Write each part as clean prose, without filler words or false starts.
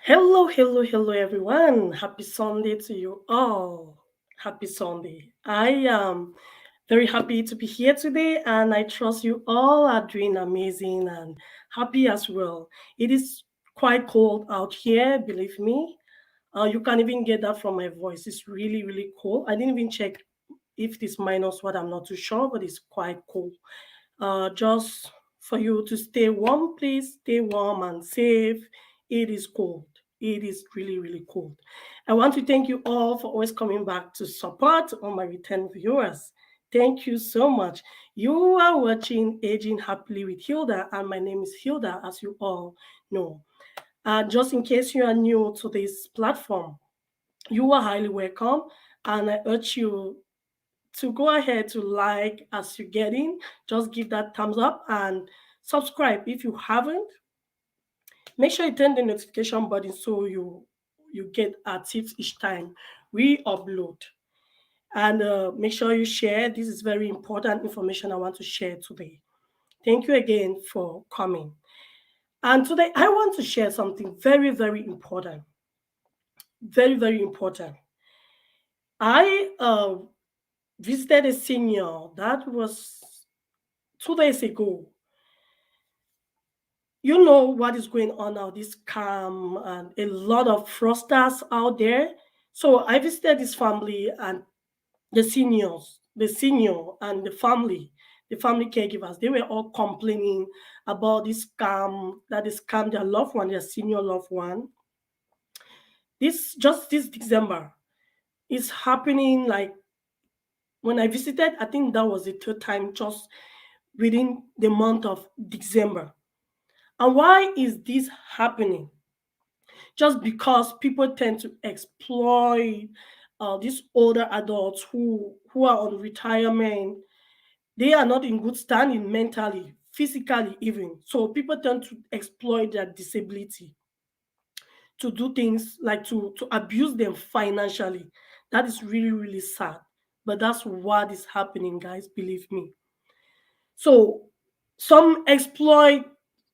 Hello, everyone. Happy Sunday to you all. Happy Sunday. I am very happy to be here today, and I trust you all are doing amazing and happy as well. It is quite cold out here, believe me. You can even get that from my voice. It's really cold. I didn't even check if it is minus what, I'm not too sure, but it's quite cold. Just for you to stay warm, please stay warm and safe. It is cold. It is really cold. I want to thank you all for always coming back to support all my return viewers. Thank you so much. You are watching Aging Happily with Hilda, and my name is Hilda, as you all know. Just in case you are new to this platform, you are highly welcome, and I urge you to go ahead to like as you're getting. Just give that thumbs up and subscribe if you haven't. Make sure you turn the notification button so you get our tips each time we upload. And make sure you share. This is very important information I want to share today. Thank you again for coming. And today I want to share something very important. Very important. I visited a senior that was 2 days ago. You know what is going on now, this scam and a lot of fraudsters out there. So I visited this family and the senior and the family caregivers, they were all complaining about this scam, that they scam their loved one, their senior loved one. This December is happening. Like when I visited, I think that was the third time just within the month of December. And why is this happening? Just because people tend to exploit these older adults who are on retirement. They are not in good standing mentally, physically even. So people tend to exploit their disability to do things like to abuse them financially. That is really sad. But that's what is happening, guys, believe me. So some exploit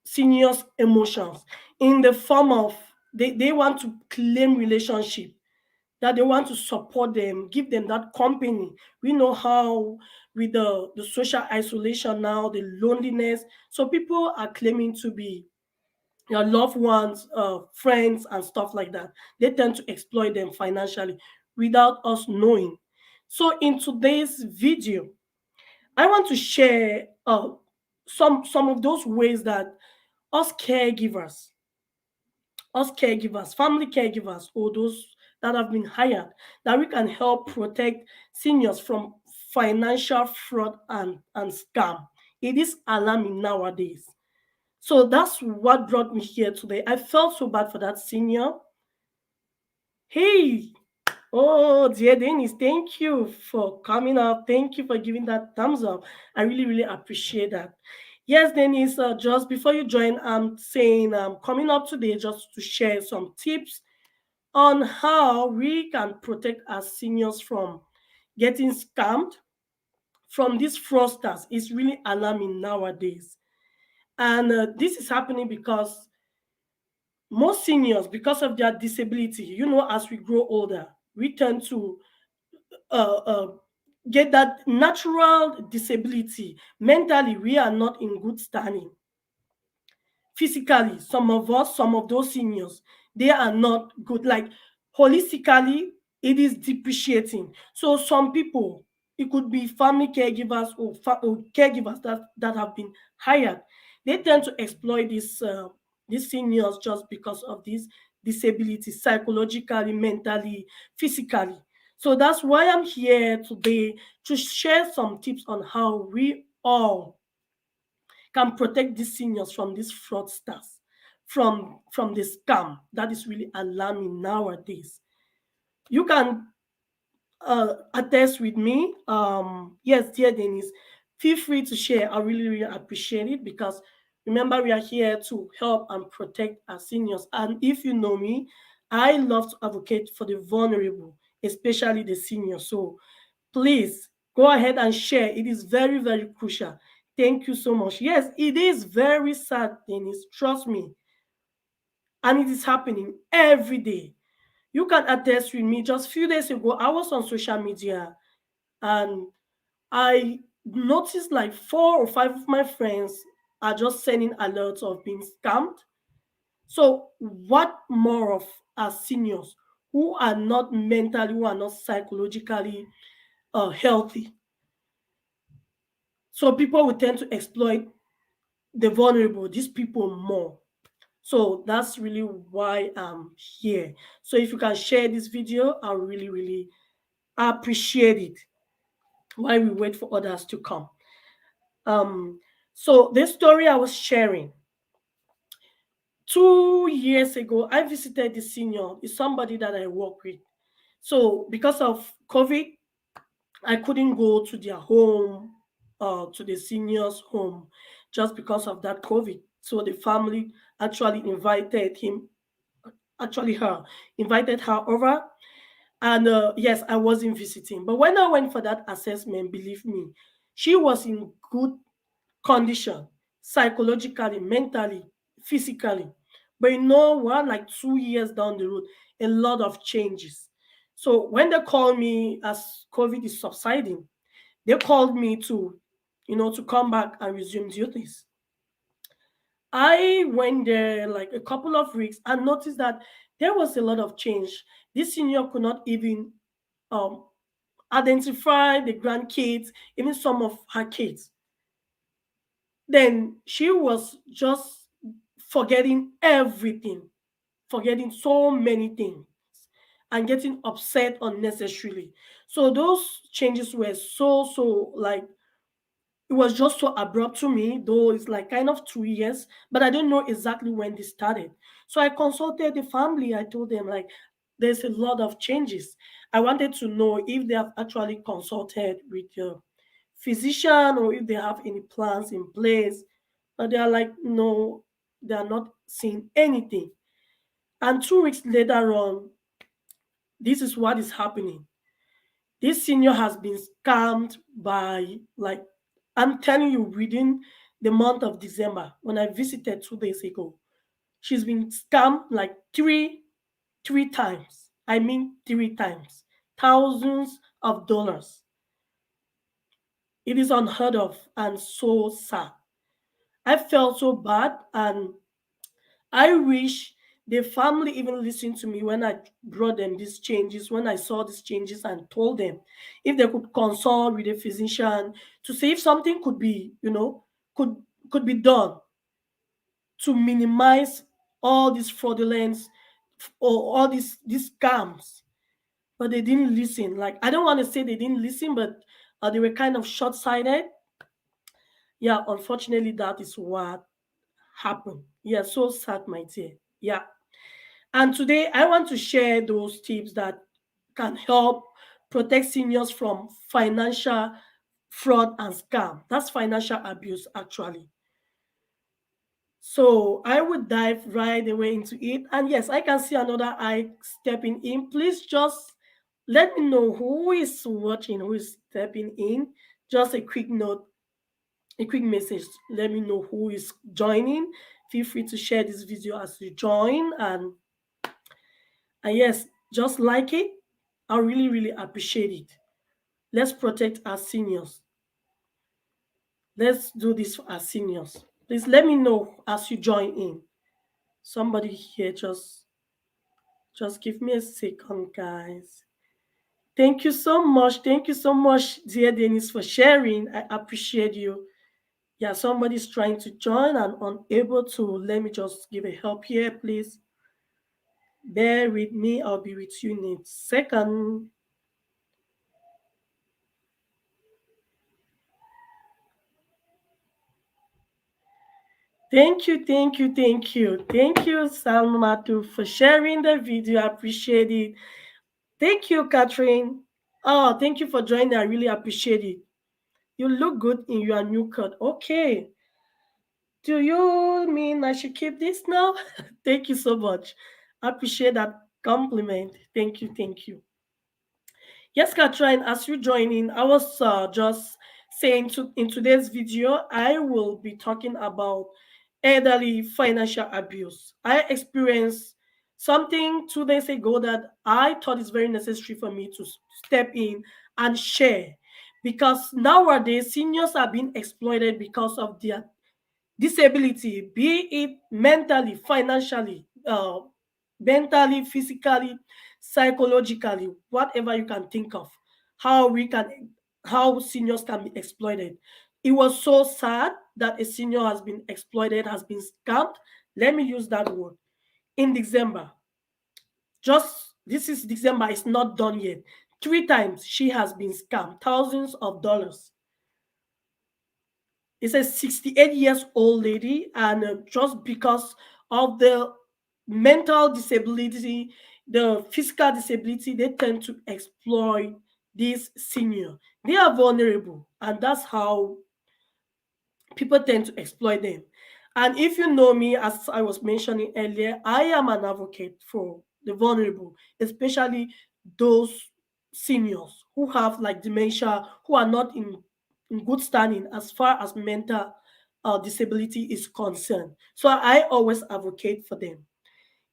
seniors' emotions in the form of they want to claim relationship, that they want to support them, give them that company. We know how with the social isolation now, the loneliness. So people are claiming to be your loved ones, friends, and stuff like that. They tend to exploit them financially without us knowing. So in today's video, I want to share some of those ways that us caregivers, family caregivers, or those that have been hired, that we can help protect seniors from financial fraud and scam. It is alarming nowadays. So that's what brought me here today. I felt so bad for that senior. Hey, oh, dear Dennis, thank you for coming up. Thank you for giving that thumbs up. I really appreciate that. Yes, Dennis, just before you join, I'm saying I'm coming up today just to share some tips on how we can protect our seniors from getting scammed from these fraudsters. Is really alarming nowadays. And this is happening because most seniors, because of their disability, as we grow older, we tend to uh, uh, get that natural disability. Mentally, we are not in good standing. Physically, some of us, some of those seniors, they are not good. Like holistically, it is depreciating. So some people, it could be family caregivers or caregivers that have been hired. They tend to exploit these seniors just because of this disability, psychologically, mentally, physically. So that's why I'm here today to share some tips on how we all can protect these seniors from these fraudsters, from the scam that is really alarming nowadays. You can attest with me. Yes, dear Dennis, feel free to share. I really appreciate it because remember we are here to help and protect our seniors. And if you know me, I love to advocate for the vulnerable, especially the seniors. So please go ahead and share. It is very crucial. Thank you so much. Yes, it is very sad, Dennis. Trust me. and it is happening every day. You can attest with me. Just few days ago, I was on social media and I noticed like 4 or 5 of my friends are just sending alerts of being scammed. So, what more of our seniors who are not mentally, who are not psychologically healthy? So, people will tend to exploit the vulnerable, these people more. So, that's really why I'm here. So, if you can share this video, I really, really appreciate it while we wait for others to come. Um, so, this story I was sharing 2 years ago, I visited the senior, is somebody that I work with. So because of COVID, I couldn't go to their home, to the senior's home, just because of that COVID. So the family actually invited him, actually her, invited her over. And yes, I wasn't visiting. But when I went for that assessment, believe me, she was in good condition, psychologically, mentally, physically. But we're like 2 years down the road, a lot of changes. So when they call me as COVID is subsiding, they called me to come back and resume duties. I went there like a couple of weeks and noticed that there was a lot of change. This senior could not even um, identify the grandkids, even some of her kids. Then she was just forgetting everything, forgetting so many things, and getting upset unnecessarily. So those changes were so like it was just so abrupt to me, though it's like kind of 2 years, but I don't know exactly when this started. So I consulted the family. I told them like there's a lot of changes. I wanted to know if they have actually consulted with your physician or if they have any plans in place. But they are like, no, they are not seeing anything. And 2 weeks later on, this is what is happening. This senior has been scammed by, like, I'm telling you, within the month of December, when I visited 2 days ago, she's been scammed like three times. I mean, 3 times. Thousands of dollars. It is unheard of and so sad. I felt so bad, and I wish the family even listened to me when I brought them these changes, when I saw these changes and told them if they could consult with a physician to see if something could could be done to minimize all these fraudulence or all these scams. But they didn't listen. Like, I don't want to say they didn't listen, but they were kind of short-sighted. Yeah, unfortunately, that is what happened. Yeah, so sad, my dear. Yeah. And today I want to share those tips that can help protect seniors from financial fraud and scam. That's financial abuse, actually. So I would dive right away into it. And yes, I can see another eye stepping in. Please just let me know who is watching, who is stepping in. Just a quick note, a quick message. Let me know who is joining. Feel free to share this video as you join. And yes, just like it. I really, really appreciate it. Let's protect our seniors. Let's do this for our seniors. Please let me know as you join in. Somebody here, just give me a second, guys. Thank you so much. Thank you so much, dear Dennis, for sharing. I appreciate you. Yeah, somebody's trying to join and unable to. Let me just give a help here, please. Bear with me. I'll be with you in a second. Thank you, thank you, thank you. Thank you, Salmatu, for sharing the video. I appreciate it. Thank you, Catherine. Oh, thank you for joining. I really appreciate it. You look good in your new cut. Okay. Do you mean I should keep this now? Thank you so much. I appreciate that compliment. Thank you, thank you. Yes, Catherine, as you join in, I was just saying in today's video, I will be talking about elderly financial abuse. I experienced something 2 days ago that I thought is very necessary for me to step in and share, because nowadays seniors are being exploited because of their disability, be it mentally, financially, mentally, physically, psychologically, whatever you can think of, how we can, how seniors can be exploited. It was so sad that a senior has been exploited, has been scammed. Let me use that word. In December, just this is December, it's not done yet. 3 times she has been scammed, thousands of dollars. It's a 68 years old lady, and just because of the mental disability, the physical disability, they tend to exploit this senior. They are vulnerable, and that's how people tend to exploit them. And if you know me, as I was mentioning earlier, I am an advocate for the vulnerable, especially those seniors who have like dementia, who are not in good standing as far as mental disability is concerned. So I always advocate for them.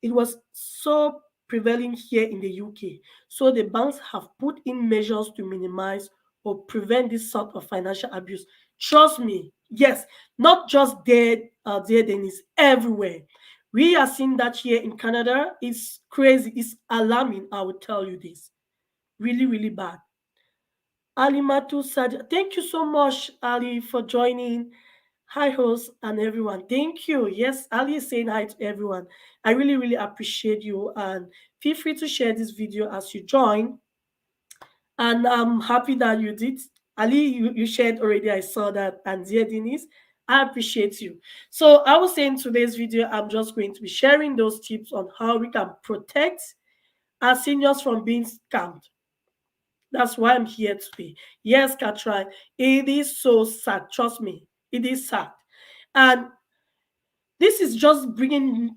It was so prevalent here in the UK. So the banks have put in measures to minimize or prevent this sort of financial abuse. Trust me, yes, not just there, Dennis, everywhere. We are seeing that here in Canada. It's crazy, it's alarming. I will tell you this. Really, really bad. Ali Matu said, thank you so much, Ali, for joining. Hi, host, and everyone. Thank you. Yes, Ali is saying hi to everyone. I really, really appreciate you. And feel free to share this video as you join. And I'm happy that you did. Ali, you shared already. I saw that. And dear Denise, I appreciate you. So I was saying today's video, I'm just going to be sharing those tips on how we can protect our seniors from being scammed. That's why I'm here today. Yes, Katrai, it is so sad. Trust me, it is sad. And this is just bringing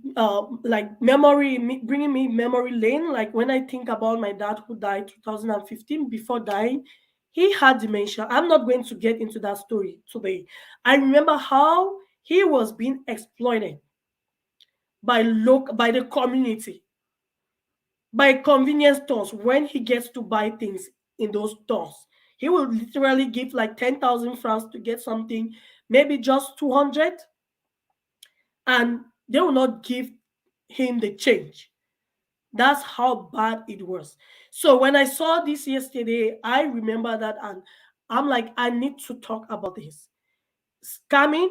like bringing me memory lane. Like when I think about my dad who died 2015. Before dying, he had dementia. I'm not going to get into that story today. I remember how he was being exploited by the community, by convenience stores. When he gets to buy things in those stores, he will literally give like 10,000 francs to get something, maybe just 200, and they will not give him the change. That's how bad it was. So when I saw this yesterday, I remember that, and I'm like, I need to talk about this. Scamming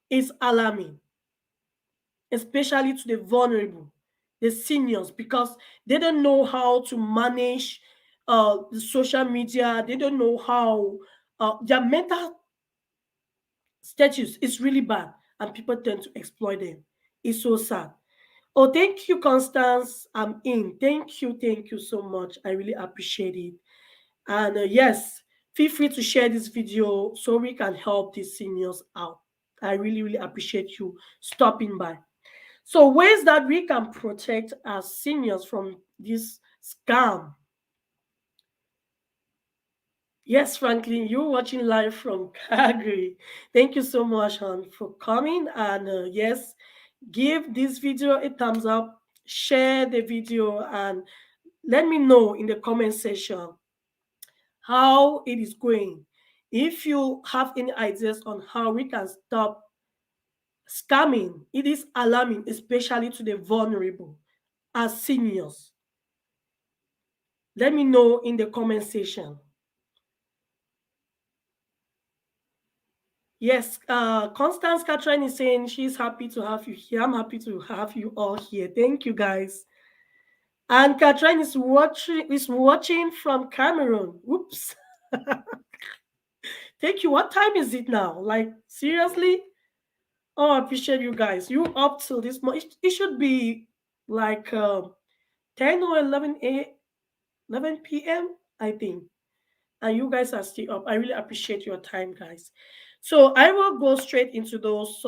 is alarming, especially to the vulnerable, the seniors, because they don't know how to manage the social media. They don't know how their mental status is really bad, and people tend to exploit them. It's so sad. Oh, thank you, Constance. I'm in. Thank you so much. I really appreciate it. And yes, feel free to share this video so we can help these seniors out. I really, really appreciate you stopping by. So, ways that we can protect our seniors from this scam. Yes, Franklin, you're watching live from Calgary. Thank you so much, hon, for coming. And yes, give this video a thumbs up, share the video, and let me know in the comment section how it is going. If you have any ideas on how we can stop scamming, it is alarming, especially to the vulnerable as seniors. Let me know in the comment section. Yes, Constance Catherine is saying she's happy to have you here. I'm happy to have you all here. Thank you, guys. And Catherine is watching from Cameroon. Oops. Thank you. What time is it now? Like seriously? Oh, I appreciate you guys. You up till this month? It should be like 10 or 11 p.m. I think. And you guys are still up. I really appreciate your time, guys. So I will go straight into those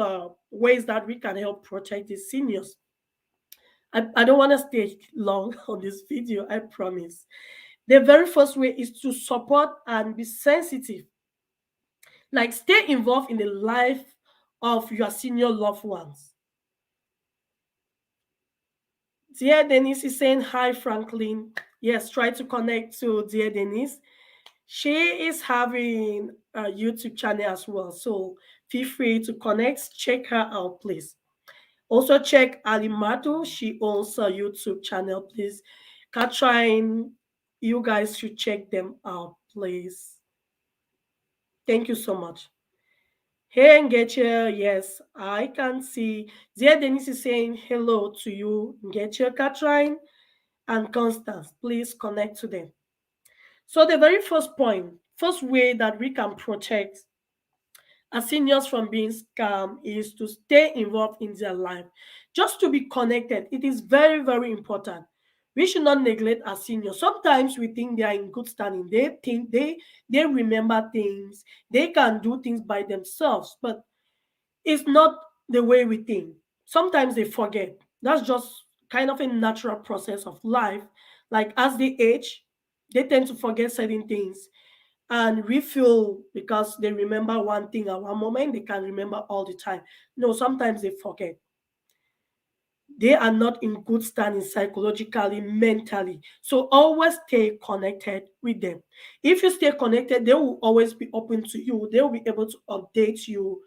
ways that we can help protect the seniors. I don't want to stay long on this video, I promise. The very first way is to support and be sensitive. Like stay involved in the life of your senior loved ones. Dear Denise is saying hi, Franklin. Yes, try to connect to Dear Denise. She is having a YouTube channel as well, so feel free to connect. Check her out, please. Also check Alimato. She owns a YouTube channel, please. Katrin, you guys should check them out, please. Thank you so much. Hey, Ngeche, yes, I can see. Dear Denise is saying hello to you, Ngeche, Katrin, and Constance. Please connect to them. So the very first point, first way that we can protect our seniors from being scammed is to stay involved in their life, just to be connected. It is very, very important. We should not neglect our seniors. Sometimes we think they are in good standing. They think they remember things. They can do things by themselves, but it's not the way we think. Sometimes they forget. That's just kind of a natural process of life. Like as they age, they tend to forget certain things, and we feel because they remember one thing at one moment, they can remember all the time. No, sometimes they forget. They are not in good standing psychologically, mentally. So always stay connected with them. If you stay connected, they will always be open to you. They will be able to update you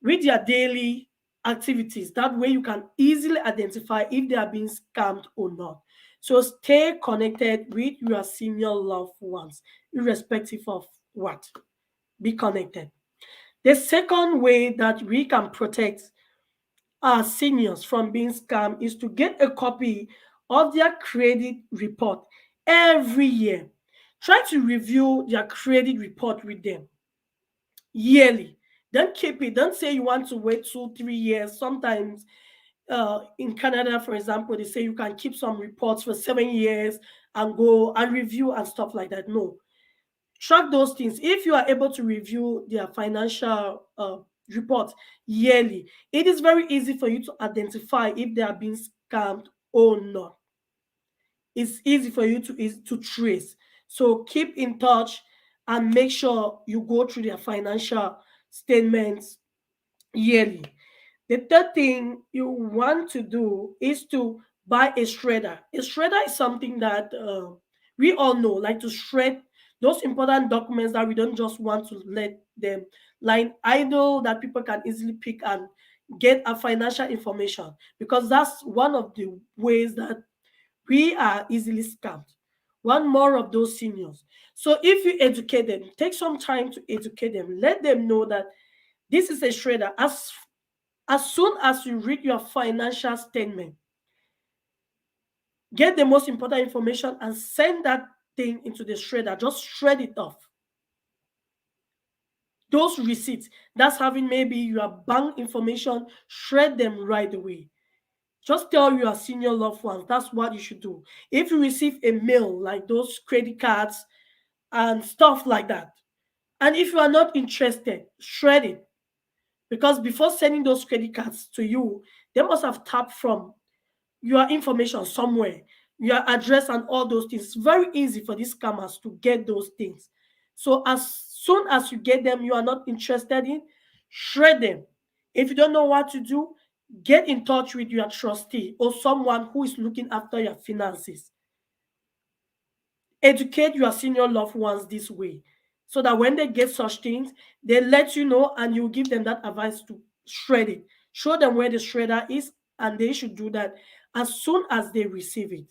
with their daily activities. That way you can easily identify if they are being scammed or not. So stay connected with your senior loved ones, irrespective of what. Be connected. The second way that we can protect our seniors from being scammed is to get a copy of their credit report every year. Try to review their credit report with them yearly. Don't keep it. Don't say you want to wait 2, 3 years. Sometimes in Canada, for example, they say you can keep some reports for 7 years and go and review and stuff like that. No, track those things. If you are able to review their financial report yearly, it is very easy for you to identify if they are being scammed or not. It's easy for you to trace. So keep in touch and make sure you go through their financial statements yearly. The third thing you want to do is to buy a shredder. A shredder is something that we all know, like to shred those important documents that we don't just want to let them lie idle, that people can easily pick and get our financial information, because that's one of the ways that we are easily scammed. One more of those seniors. So if you educate them, take some time to educate them, let them know that this is a shredder. As soon as you read your financial statement, get the most important information and send that thing into the shredder. Just shred it off. Those receipts, that's having maybe your bank information, shred them right away. Just tell your senior loved ones that's what you should do. If you receive a mail like those credit cards and stuff like that, and if you are not interested, shred it. Because before sending those credit cards to you, they must have tapped from your information somewhere, your address, and all those things. It's very easy for these scammers to get those things. So as soon as you get them, you are not interested in, shred them. If you don't know what to do, get in touch with your trustee or someone who is looking after your finances. Educate your senior loved ones this way, so that when they get such things, they let you know and you give them that advice to shred it. Show them where the shredder is, and they should do that as soon as they receive it.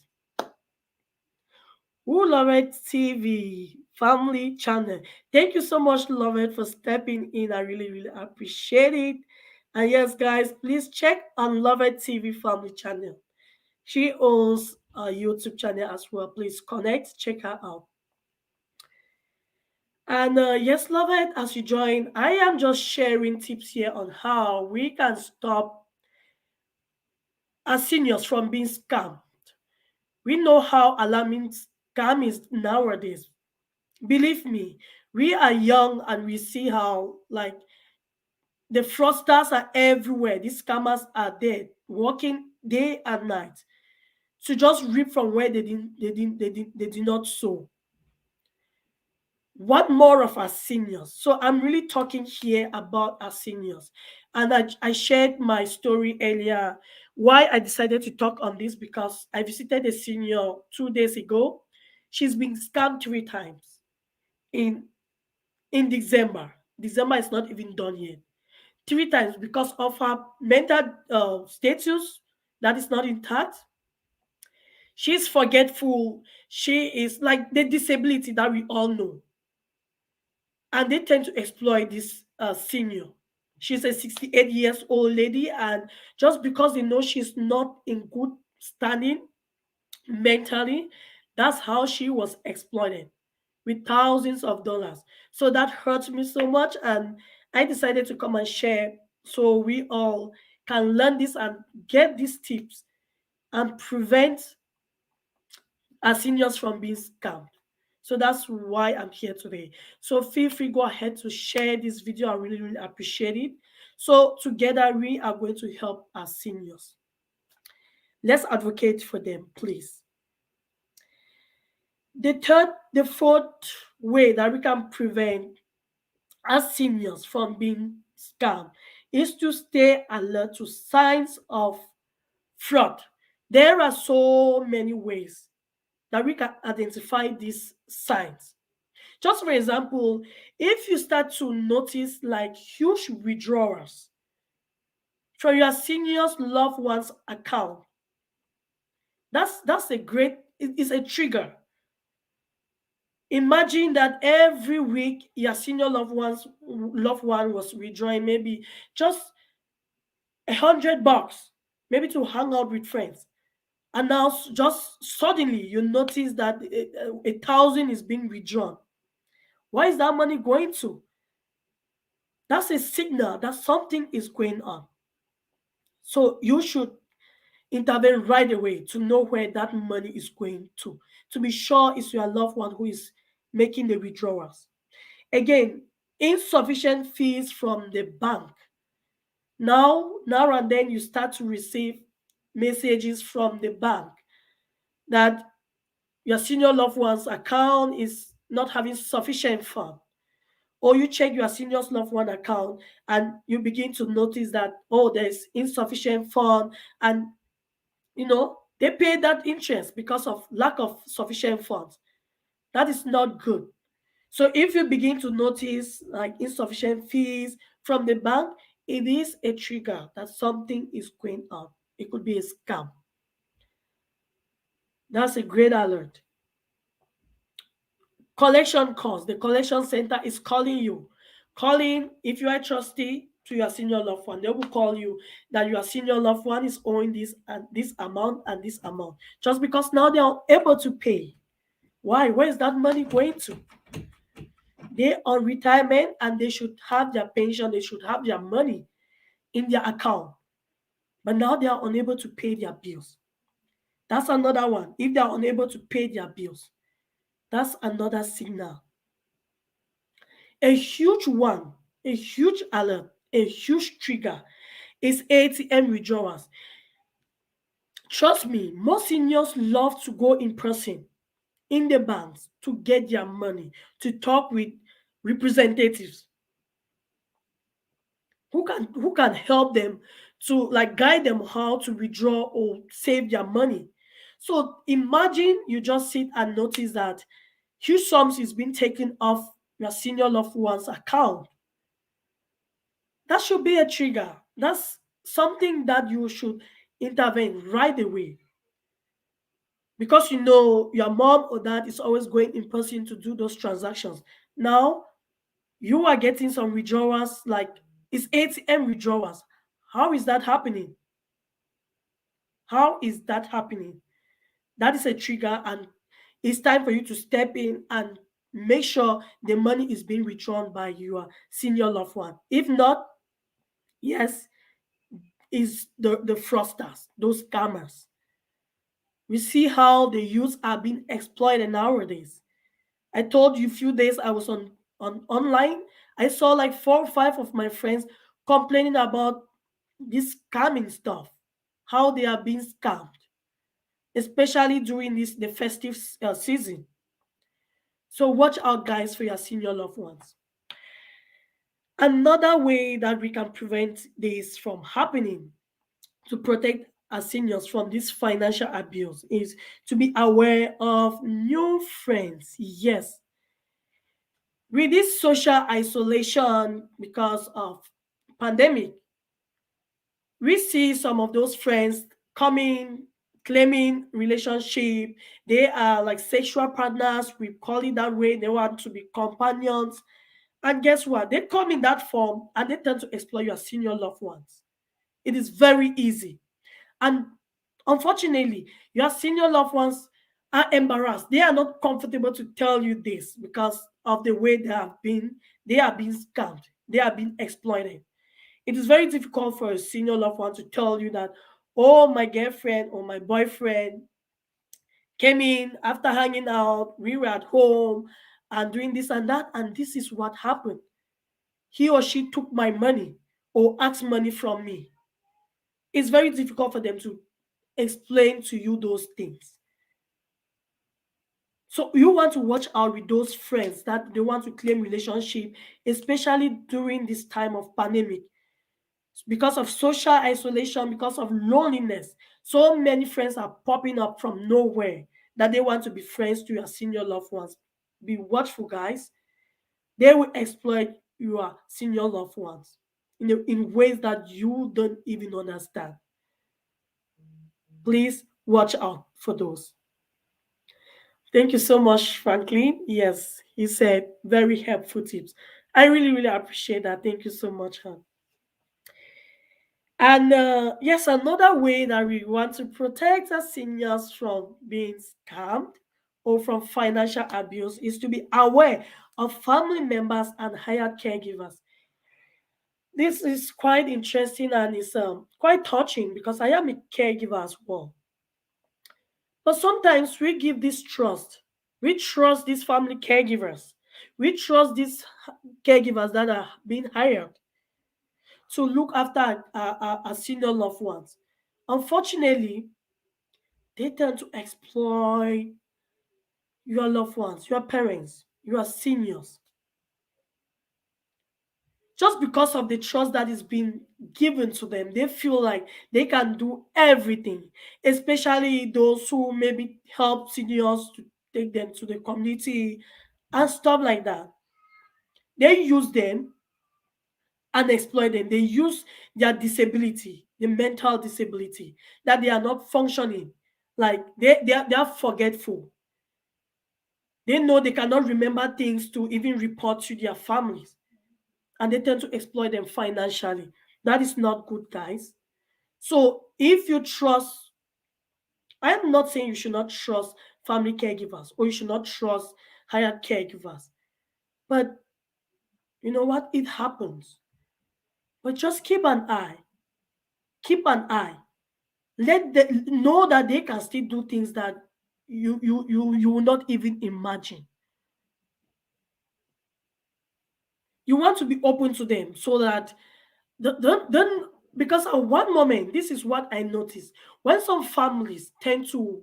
Who Lovett TV family channel. Thank you so much, Lovett, for stepping in. I really, really appreciate it. And yes, guys, please check on Lovett TV family channel. She owns a YouTube channel as well. Please connect, check her out. And yes, love it. As you join, I am just sharing tips here on how we can stop our seniors from being scammed. We know how alarming scam is nowadays. Believe me, we are young and we see how like the fraudsters are everywhere. These scammers are there, working day and night to just reap from where they did not sow. What more of our seniors? So I'm really talking here about our seniors. And I shared my story earlier. Why I decided to talk on this, because I visited a senior 2 days ago. She's been scammed 3 times in in December. December is not even done yet. 3 times because of her mental status that is not intact. She's forgetful. She is like the disability that we all know, and they tend to exploit this senior. She's a 68 years old lady, and just because they know she's not in good standing mentally, that's how she was exploited with thousands of dollars. So that hurts me so much, and I decided to come and share so we all can learn this and get these tips and prevent our seniors from being scammed. So that's why I'm here today. So feel free, go ahead to share this video. I really, really appreciate it. So together we are going to help our seniors. Let's advocate for them, please. The fourth way that we can prevent our seniors from being scammed is to stay alert to signs of fraud. There are so many ways that we can identify these signs. Just for example, if you start to notice like huge withdrawals from your senior's loved one's account, that's a great, it's a trigger. Imagine that every week your senior loved one was withdrawing maybe just $100, maybe to hang out with friends. And now just suddenly you notice that 1,000 is being withdrawn. Why is that money going to? That's a signal that something is going on. So you should intervene right away to know where that money is going to be sure it's your loved one who is making the withdrawals. Again, insufficient fees from the bank. Now and then you start to receive messages from the bank that your senior loved one's account is not having sufficient funds, or you check your senior's loved one account and you begin to notice that, oh, there's insufficient fund, and they pay that interest because of lack of sufficient funds. That is not good. So if you begin to notice like insufficient fees from the bank, it is a trigger that something is going on. It could be a scam. That's a great alert. Collection calls. The collection center is calling you. Calling, if you are trustee to your senior loved one, they will call you that your senior loved one is owing this and this amount and this amount. Just because now they are able to pay. Why? Where is that money going to? They are on retirement and they should have their pension, they should have their money in their account. But now they are unable to pay their bills. That's another one. If they are unable to pay their bills, that's another signal. A huge one, a huge alert, a huge trigger is ATM withdrawals. Trust me, most seniors love to go in person in the banks to get their money, to talk with representatives who can help them to like guide them how to withdraw or save their money. So imagine you just sit and notice that huge sums is being taken off your senior loved one's account. That should be a trigger. That's something that you should intervene right away. Because your mom or dad is always going in person to do those transactions. Now you are getting some withdrawals, like it's ATM withdrawals. How is that happening? How is that happening? That is a trigger, and it's time for you to step in and make sure the money is being withdrawn by your senior loved one. If not, yes, is the fraudsters, those scammers. We see how the youths are being exploited nowadays. I told you a few days I was on online. I saw like 4 or 5 of my friends complaining about this scamming stuff, how they are being scammed, especially during the festive season. So watch out, guys, for your senior loved ones. Another way that we can prevent this from happening to protect our seniors from this financial abuse is to be aware of new friends. Yes, with this social isolation because of pandemic, we see some of those friends coming claiming relationship. They are like sexual partners, we call it that way. They want to be companions, and guess what, they come in that form and they tend to exploit your senior loved ones. It is very easy. And unfortunately, your senior loved ones are embarrassed. They are not comfortable to tell you this because of the way they are being scammed, they are being exploited. It is very difficult for a senior loved one to tell you that, oh, my girlfriend or my boyfriend came in after hanging out, we were at home and doing this and that, and this is what happened. He or she took my money or asked money from me. It's very difficult for them to explain to you those things. So you want to watch out with those friends that they want to claim relationship, especially during this time of pandemic. Because of social isolation, because of loneliness, so many friends are popping up from nowhere that they want to be friends to your senior loved ones. Be watchful, guys. They will exploit your senior loved ones in ways that you don't even understand. Please watch out for those. Thank you so much, Franklin. Yes, he said very helpful tips. I really, really appreciate that. Thank you so much, Han. And yes, another way that we want to protect our seniors from being scammed or from financial abuse is to be aware of family members and hired caregivers. This is quite interesting and it's quite touching because I am a caregiver as well. But sometimes we give this trust. We trust these family caregivers. We trust these caregivers that are being hired to look after our senior loved ones. Unfortunately, they tend to exploit your loved ones, your parents, your seniors, just because of the trust that is being given to them. They feel like they can do everything, especially those who maybe help seniors to take them to the community and stuff like that. They use them and exploit them. They use their disability, the mental disability, that they are not functioning. Like they are forgetful. They know they cannot remember things to even report to their families. And they tend to exploit them financially. That is not good, guys. So if you trust, I am not saying you should not trust family caregivers or you should not trust hired caregivers. But you know what? It happens. But just keep an eye. Keep an eye. Let them know that they can still do things that you will not even imagine. You want to be open to them so that don't because at one moment, this is what I noticed. When some families tend to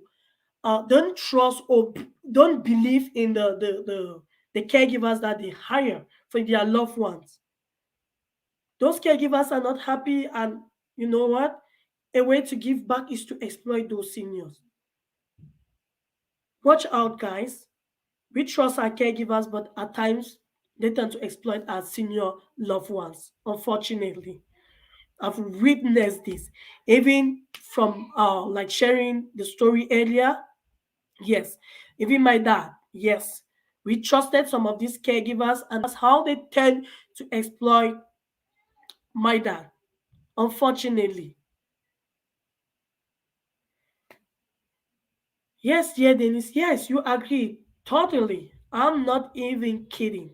don't trust or don't believe in the caregivers that they hire for their loved ones, those caregivers are not happy, and you know what? A way to give back is to exploit those seniors. Watch out, guys. We trust our caregivers, but at times they tend to exploit our senior loved ones, unfortunately. I've witnessed this, even from like sharing the story earlier. Yes, even my dad. Yes, we trusted some of these caregivers, and that's how they tend to exploit my dad. Unfortunately, yes, yeah, Dennis. Yes, you agree totally. I'm not even kidding.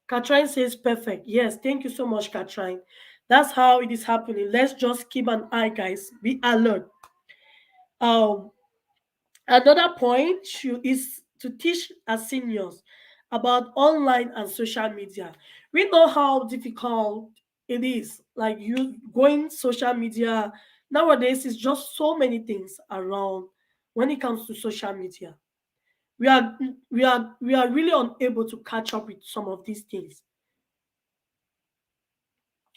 Katrin says perfect. Yes, thank you so much, Katrin. That's how it is happening. Let's just keep an eye, guys. Be alert. Um, Another point is to teach our seniors about online and social media. We know how difficult it is. Like you going social media nowadays is just so many things around when it comes to social media. We are we are really unable to catch up with some of these things.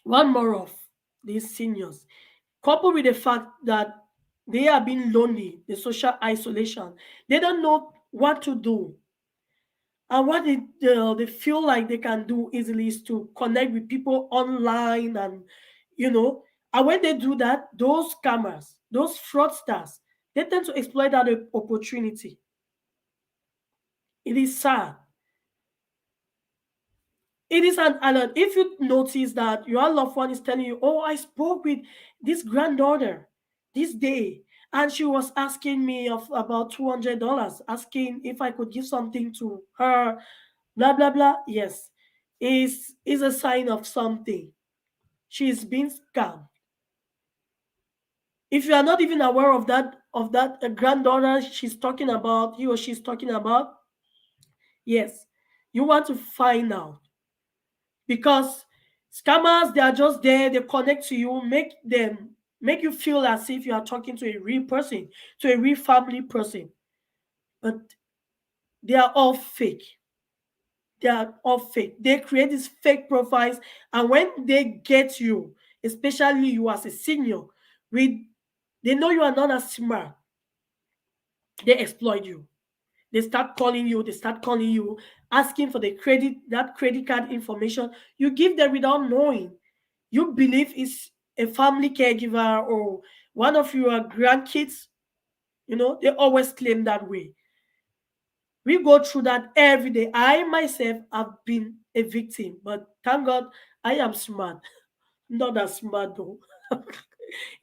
One more of these seniors, coupled with the fact that they are being lonely, the social isolation, they don't know what to do. And what they feel like they can do easily is to connect with people online, you know, and when they do that, those scammers, those fraudsters, they tend to exploit that opportunity. It is sad. It is an alert. If you notice that your loved one is telling you, "Oh, I spoke with this granddaughter this day, and she was asking me of about $200, asking if I could give something to her," blah blah blah. Yes, is a sign of something. She's been scammed. If you are not even aware of that granddaughter she's talking about, he or she's talking about, yes, you want to find out, because scammers, they are just there, they connect to you, make you feel as if you are talking to a real person, to a real family person, but they are all fake. They are all fake. They create these fake profiles, and when they get you, especially you as a senior, with they know you are not as smart, they exploit you. They start calling you, asking for the credit card information. You give them without knowing. You believe it's a family caregiver or one of your grandkids. They always claim that way. We go through that every day. I myself have been a victim, but thank God I am smart. Not that smart though.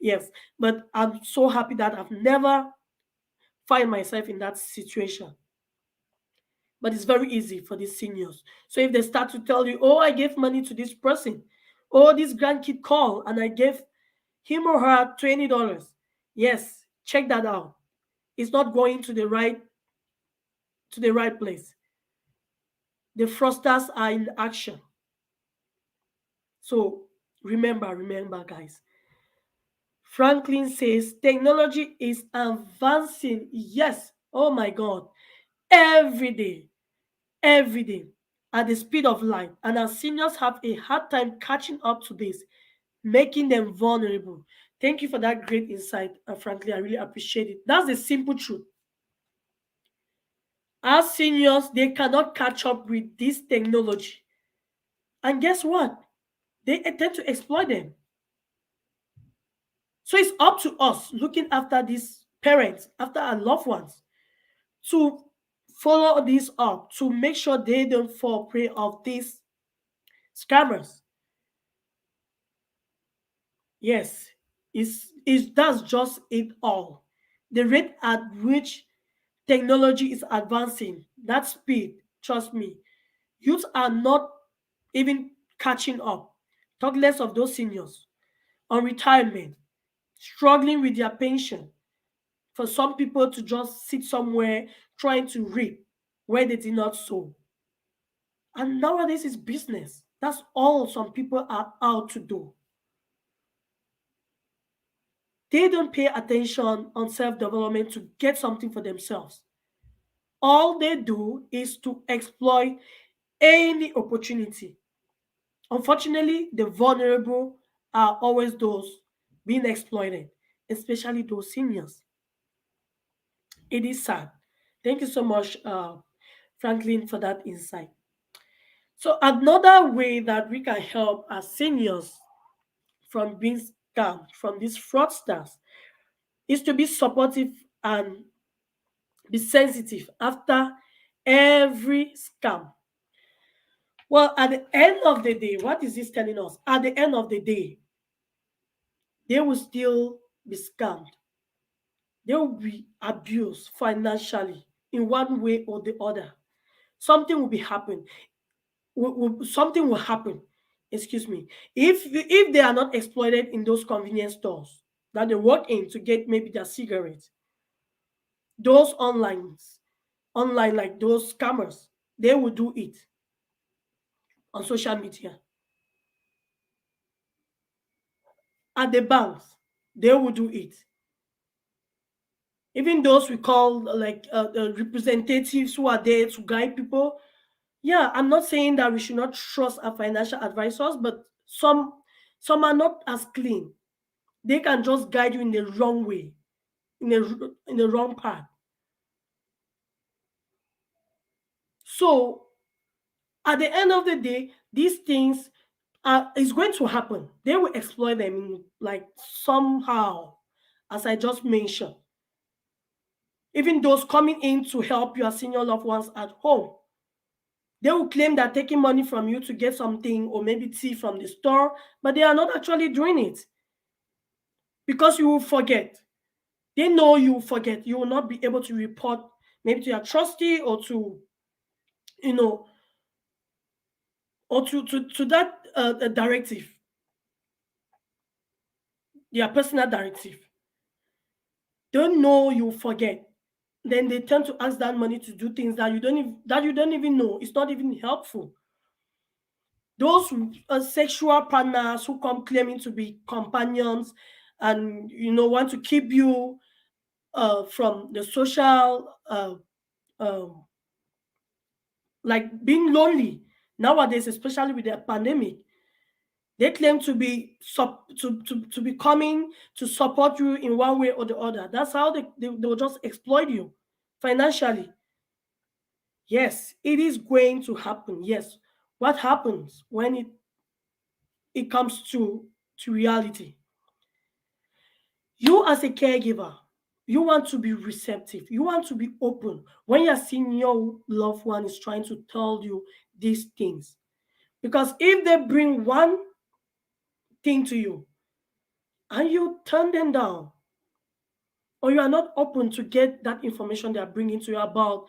Yes, but I'm so happy that I've never find myself in that situation. But it's very easy for these seniors. So if they start to tell you, "Oh, I gave money to this person," "Oh, this grandkid called and I gave him or her $20." Yes, check that out. It's not going to the right place. The fraudsters are in action. So remember, guys. Franklin says technology is advancing. Yes. Oh my God. Every day. Every day at the speed of light, and our seniors have a hard time catching up to this, making them vulnerable. Thank you for that great insight, frankly, I really appreciate it. That's the simple truth. Our seniors, they cannot catch up with this technology, and guess what? They tend to exploit them. So it's up to us, looking after these parents, after our loved ones, to follow this up, to make sure they don't fall prey of these scammers. Yes, that's just it all. The rate at which technology is advancing, that speed, trust me, youths are not even catching up. Talk less of those seniors on retirement, struggling with their pension. For some people to just sit somewhere trying to reap where they did not sow. And nowadays it's business. That's all some people are out to do. They don't pay attention on self development to get something for themselves. All they do is to exploit any opportunity. Unfortunately, the vulnerable are always those being exploited, especially those seniors. It is sad. Thank you so much, Franklin, for that insight. So, another way that we can help our seniors from being scammed, from these fraudsters, is to be supportive and be sensitive after every scam. Well, at the end of the day, what is this telling us? At the end of the day, they will still be scammed. They will be abused financially in one way or the other. Something will be happen. Something will happen. Excuse me. If they are not exploited in those convenience stores that they work in to get maybe their cigarettes, those online like those scammers, they will do it on social media. At the banks, they will do it. Even those we call like representatives who are there to guide people. Yeah, I'm not saying that we should not trust our financial advisors, but some are not as clean. They can just guide you in the wrong way, in the wrong path. So at the end of the day, these things are is going to happen. They will exploit them in, like, somehow, as I just mentioned. Even those coming in to help your senior loved ones at home, they will claim they're taking money from you to get something or maybe tea from the store, but they are not actually doing it because you will forget. They know you will forget. You will not be able to report maybe to your trustee or to, you know, or to that directive, their personal directive. They know you will forget. Then they tend to ask that money to do things that you don't even know. It's not even helpful. Those sexual partners who come claiming to be companions and want to keep you from the social um, like being lonely nowadays, especially with the pandemic. They claim to be to be coming to support you in one way or the other. That's how they will just exploit you financially. Yes, it is going to happen. Yes. What happens when it comes to reality? You as a caregiver, you want to be receptive. You want to be open when you're seeing your loved one is trying to tell you these things. Because if they bring one thing to you and you turn them down, or you are not open to get that information they are bringing to you about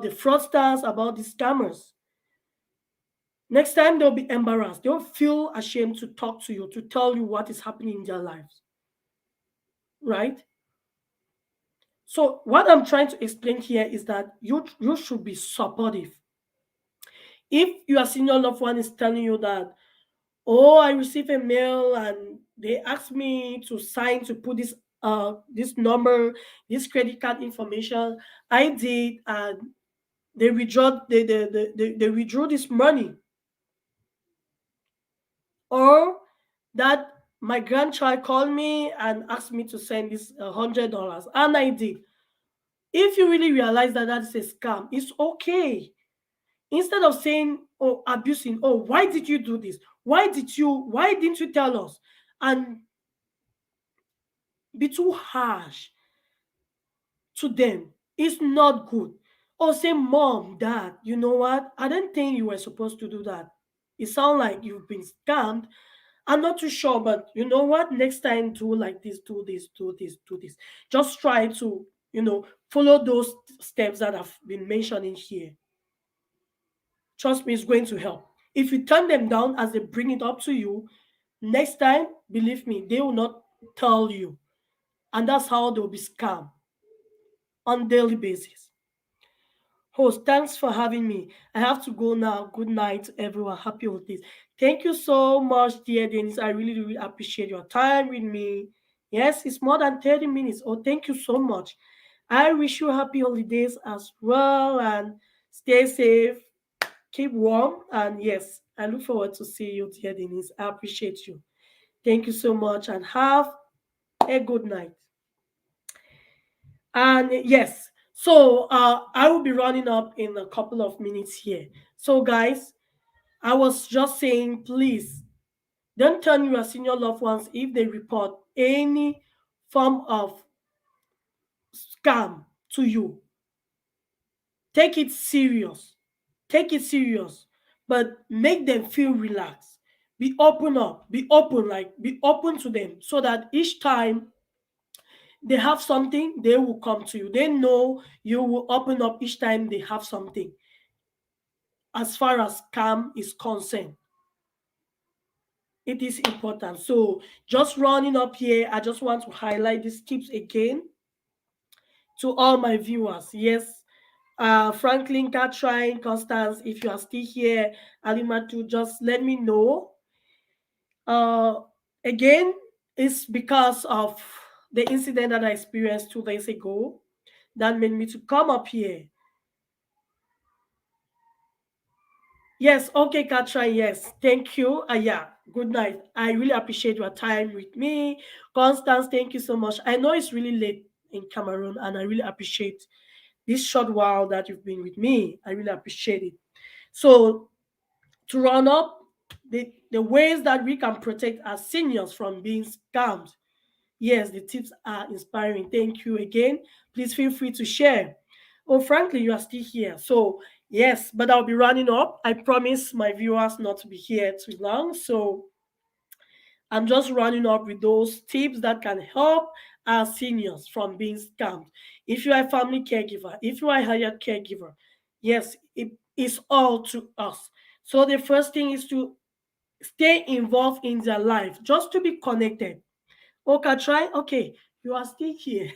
the fraudsters, about the scammers, next time they'll be embarrassed. They'll feel ashamed to talk to you, to tell you what is happening in their lives, right? So what I'm trying to explain here is that you should be supportive. If your senior loved one is telling you that, oh, I received a mail and they asked me to sign to put this number, this credit card information, I did, and they withdrew this money, or that my grandchild called me and asked me to send this $100 and I did. If you really realize that that's a scam, it's okay. Instead of saying or abusing, oh, why did you do this? Why didn't you tell us? And be too harsh to them. It's not good. Or say, mom, dad, you know what? I didn't think you were supposed to do that. It sounds like you've been scammed. I'm not too sure, but you know what? Next time, do like this, do this, do this, do this. Just try to, follow those steps that have been mentioned in here. Trust me, it's going to help. If you turn them down as they bring it up to you, next time, believe me, they will not tell you. And that's how they'll be scammed on daily basis. Host, thanks for having me. I have to go now. Good night, everyone. Happy holidays. Thank you so much, dear Dennis. I really, really appreciate your time with me. Yes, it's more than 30 minutes. Oh, thank you so much. I wish you happy holidays as well and stay safe, keep warm. And yes, I look forward to see you, dear Denise. I appreciate you. Thank you so much and have a good night. And yes, so I will be running up in a couple of minutes here. So, guys, I was just saying, please don't turn your senior loved ones if they report any form of scam to you. Take it serious. Take it serious, but make them feel relaxed. Be open up. Be open, like be open to them, so that each time they have something, they will come to you. They know you will open up each time they have something. As far as scam is concerned, it is important. So just running up here, I just want to highlight these tips again to all my viewers. Yes, Franklin, Catherine, Constance, if you are still here, Alimatu, just let me know. Uh, Again, it's because of the incident that I experienced 2 days ago that made me to come up here. Yes, okay, Katrin, yes. Thank you. Yeah, good night. I really appreciate your time with me. Constance, thank you so much. I know it's really late in Cameroon, and I really appreciate this short while that you've been with me. I really appreciate it. So, to run up, the ways that we can protect our seniors from being scammed. Yes, the tips are inspiring. Thank you again. Please feel free to share. Oh, frankly, you are still here. So, yes, but I'll be running up. I promise my viewers not to be here too long. So, I'm just running up with those tips that can help our seniors from being scammed. If you are a family caregiver, if you are a hired caregiver, yes, it is all to us. So, the first thing is to stay involved in their life, just to be connected. Okay, try. Okay, you are still here.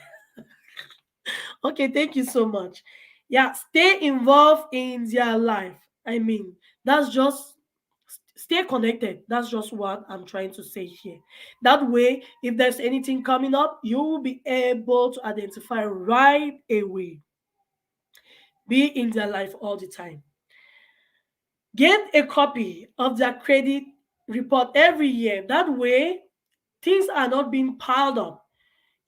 Okay, thank you so much. Yeah, stay involved in their life. I mean, that's just stay connected. That's just what I'm trying to say here. That way, if there's anything coming up, you will be able to identify right away. Be in their life all the time. Get a copy of their credit report every year. That way, things are not being piled up.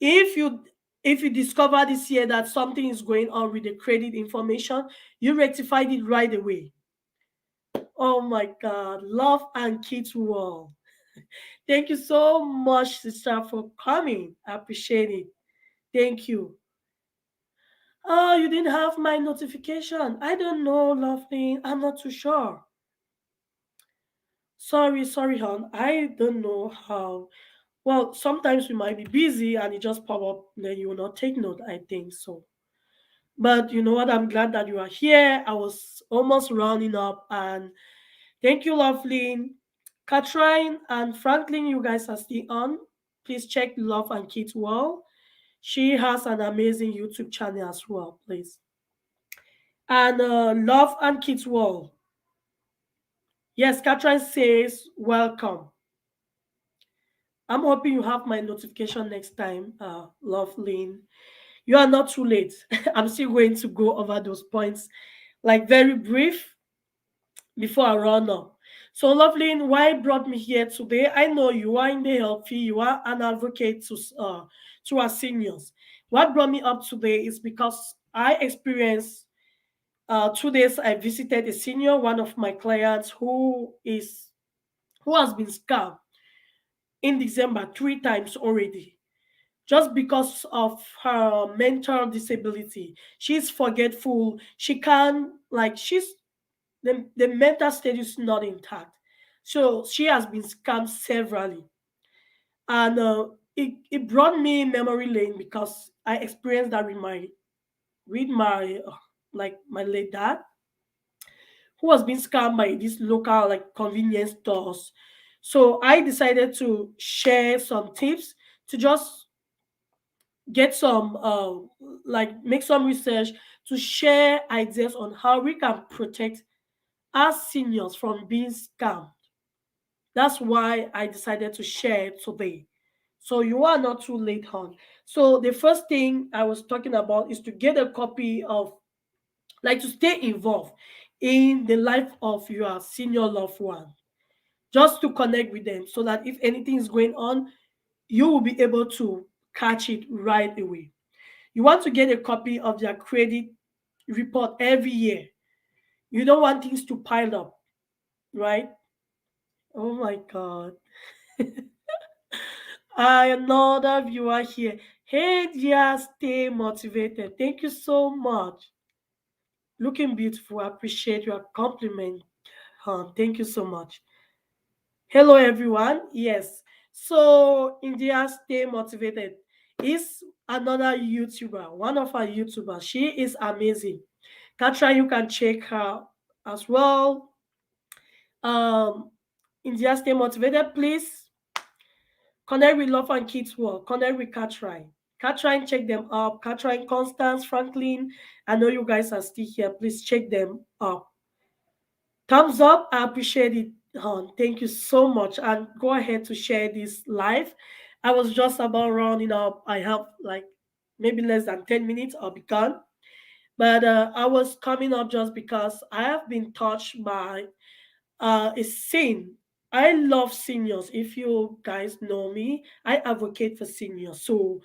If you discover this year that something is going on with the credit information, you rectified it right away. Oh my God, love and kids world. Thank you so much, sister, for coming. I appreciate it. Thank you. Oh, you didn't have my notification. I don't know, lovely. I'm not too sure. Sorry, hon. I don't know how. Well, sometimes we might be busy and it just pop up, then you will not take note. I think so. But you know what? I'm glad that you are here. I was almost rounding up, and thank you, Loveline. Katrin and Franklin, you guys are still on. Please check Love and Kids World. She has an amazing YouTube channel as well, please. And Love and Kids World. Yes, Katrin says, welcome. I'm hoping you have my notification next time, Loveline. You are not too late. I'm still going to go over those points, like very brief before I run up. So, Loveline, why brought me here today? I know you are in the health field, you are an advocate to our seniors. What brought me up today is because I experienced 2 days I visited a senior, one of my clients who has been scammed in December 3 times already, just because of her mental disability. She's forgetful. She can like the mental state is not intact. So she has been scammed severally. And it brought me memory lane because I experienced that with my like my late dad, who was being scammed by these local like convenience stores. So I decided to share some tips to just get some like make some research to share ideas on how we can protect our seniors from being scammed. That's why I decided to share it today. So you are not too late on. So the first thing I was talking about is to get a copy of, like, to stay involved in the life of your senior loved one, just to connect with them so that if anything is going on, you will be able to catch it right away. You want to get a copy of their credit report every year. You don't want things to pile up, right? Oh my God. I know that you are here. Hey, dear, stay motivated. Thank you so much. Looking beautiful. I appreciate your compliment. Thank you so much. Hello, everyone. Yes. So, India, stay motivated is another YouTuber, one of our YouTubers. She is amazing. Katra, you can check her as well. India, stay motivated. Please connect with Love and Kids World. Connect with Katrin. Katrin, check them up. Katrin, Constance, Franklin. I know you guys are still here. Please check them up. Thumbs up. I appreciate it, hon. Thank you so much. And go ahead to share this live. I was just about rounding up. I have like maybe less than 10 minutes, I'll be gone. But I was coming up just because I have been touched by a scene. I love seniors. If you guys know me, I advocate for seniors. So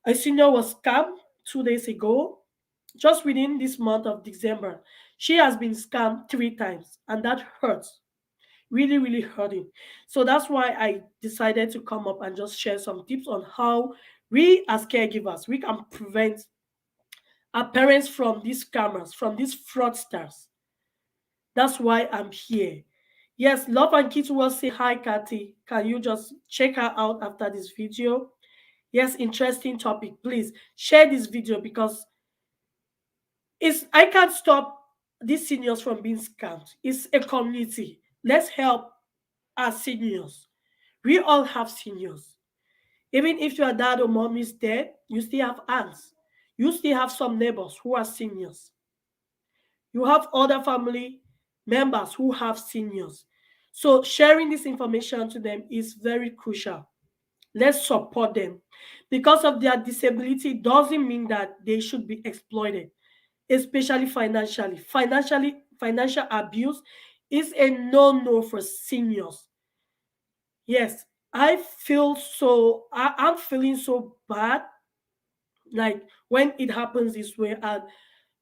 a senior was scammed 2 days ago, just within this month of December. She has been scammed 3 times, and that hurts. Really, really hurting. So that's why I decided to come up and just share some tips on how we as caregivers we can prevent our parents from these scammers, from these fraudsters. That's why I'm here. Yes, Love and Kids will say hi, Kathy. Can you just check her out after this video? Yes, interesting topic. Please share this video because I can't stop these seniors from being scammed. It's a community. Let's help our seniors. We all have seniors. Even if your dad or mom is dead, you still have aunts. You still have some neighbors who are seniors. You have other family members who have seniors. So sharing this information to them is very crucial. Let's support them. Because of their disability doesn't mean that they should be exploited, especially financially. Financial abuse is a no-no for seniors. Yes, I'm feeling so bad, like when it happens this way, and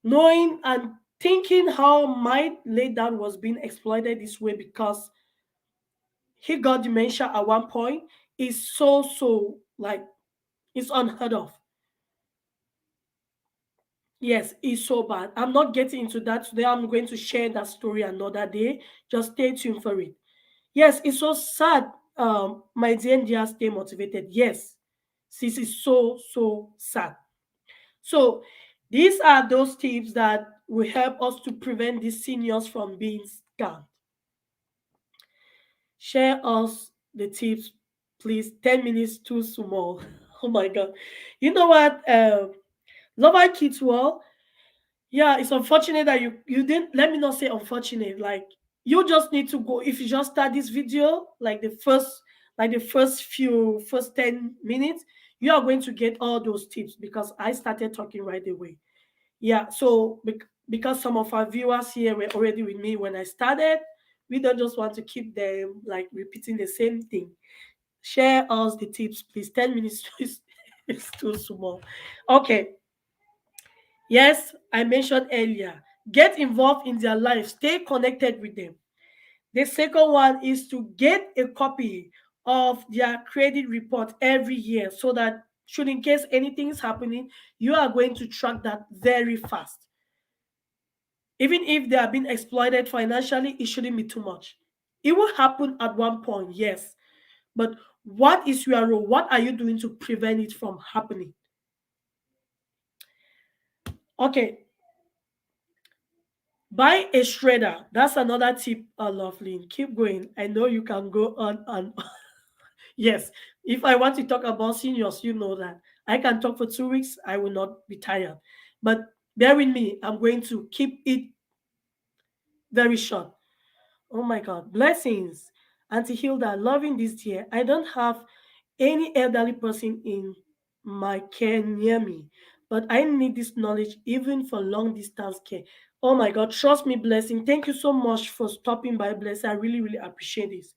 knowing and thinking how my late dad was being exploited this way because he got dementia at one point is so like it's unheard of. Yes, it's so bad. I'm not getting into that today. I'm going to share that story another day. Just stay tuned for it. Yes, it's so sad. My dear dear, stay motivated. Yes, this is so sad. So these are those tips that will help us to prevent these seniors from being scammed. Share us the tips, please. 10 minutes too small. Oh my god. You know what? Love and Kids well. Yeah, it's unfortunate that you didn't let me not say unfortunate. Like you just need to go if you just start this video, like the first 10 minutes, you are going to get all those tips because I started talking right away. Yeah, so because some of our viewers here were already with me when I started, we don't just want to keep them like repeating the same thing. Share us the tips, please. 10 minutes is too small. Okay. Yes, I mentioned earlier. Get involved in their life, stay connected with them. The second one is to get a copy of their credit report every year so that should in case anything is happening, you are going to track that very fast. Even if they are being exploited financially, it shouldn't be too much. It will happen at one point, yes. But what is your role? What are you doing to prevent it from happening? Okay, buy a shredder. That's another tip, lovely. Keep going. I know you can go on and yes. If I want to talk about seniors, you know that I can talk for 2 weeks. I will not be tired. But bear with me. I'm going to keep it very short. Oh my God. Blessings. Auntie Hilda, loving this year. I don't have any elderly person in my care near me, but I need this knowledge even for long distance care. Oh my God. Trust me, Blessing. Thank you so much for stopping by, Blessing. I really, really appreciate this.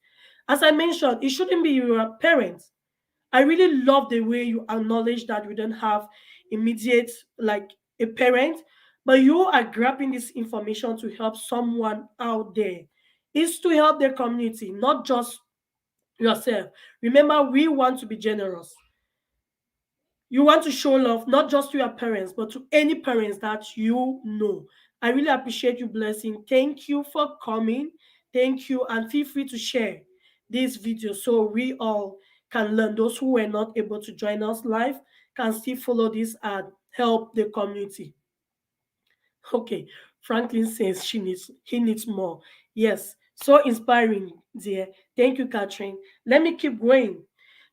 As I mentioned, it shouldn't be your parents. I really love the way you acknowledge that we don't have immediate, like a parent, but you are grabbing this information to help someone out there. It's to help the community, not just yourself. Remember, we want to be generous. You want to show love not just to your parents but to any parents that you know. I really appreciate you, Blessing. Thank you for coming. Thank you, and feel free to share this video so we all can learn. Those who were not able to join us live can still follow this and help the community. Okay, Franklin says he needs more. Yes, so inspiring, dear. Thank you, Catherine. Let me keep going.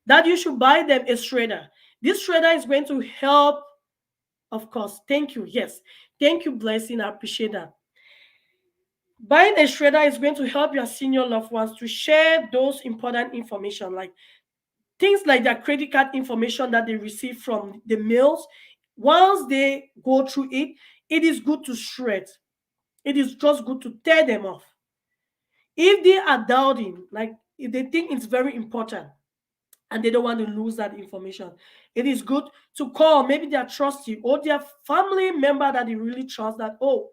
That you should buy them a shredder. This shredder is going to help, of course. Thank you. Yes. Thank you, Blessing. I appreciate that. Buying a shredder is going to help your senior loved ones to share those important information. Like Things like their credit card information that they receive from the mails, once they go through it, it is good to shred. It is just good to tear them off. If they are doubting, like if they think it's very important and they don't want to lose that information, it is good to call maybe their trustee or their family member that they really trust, that, oh,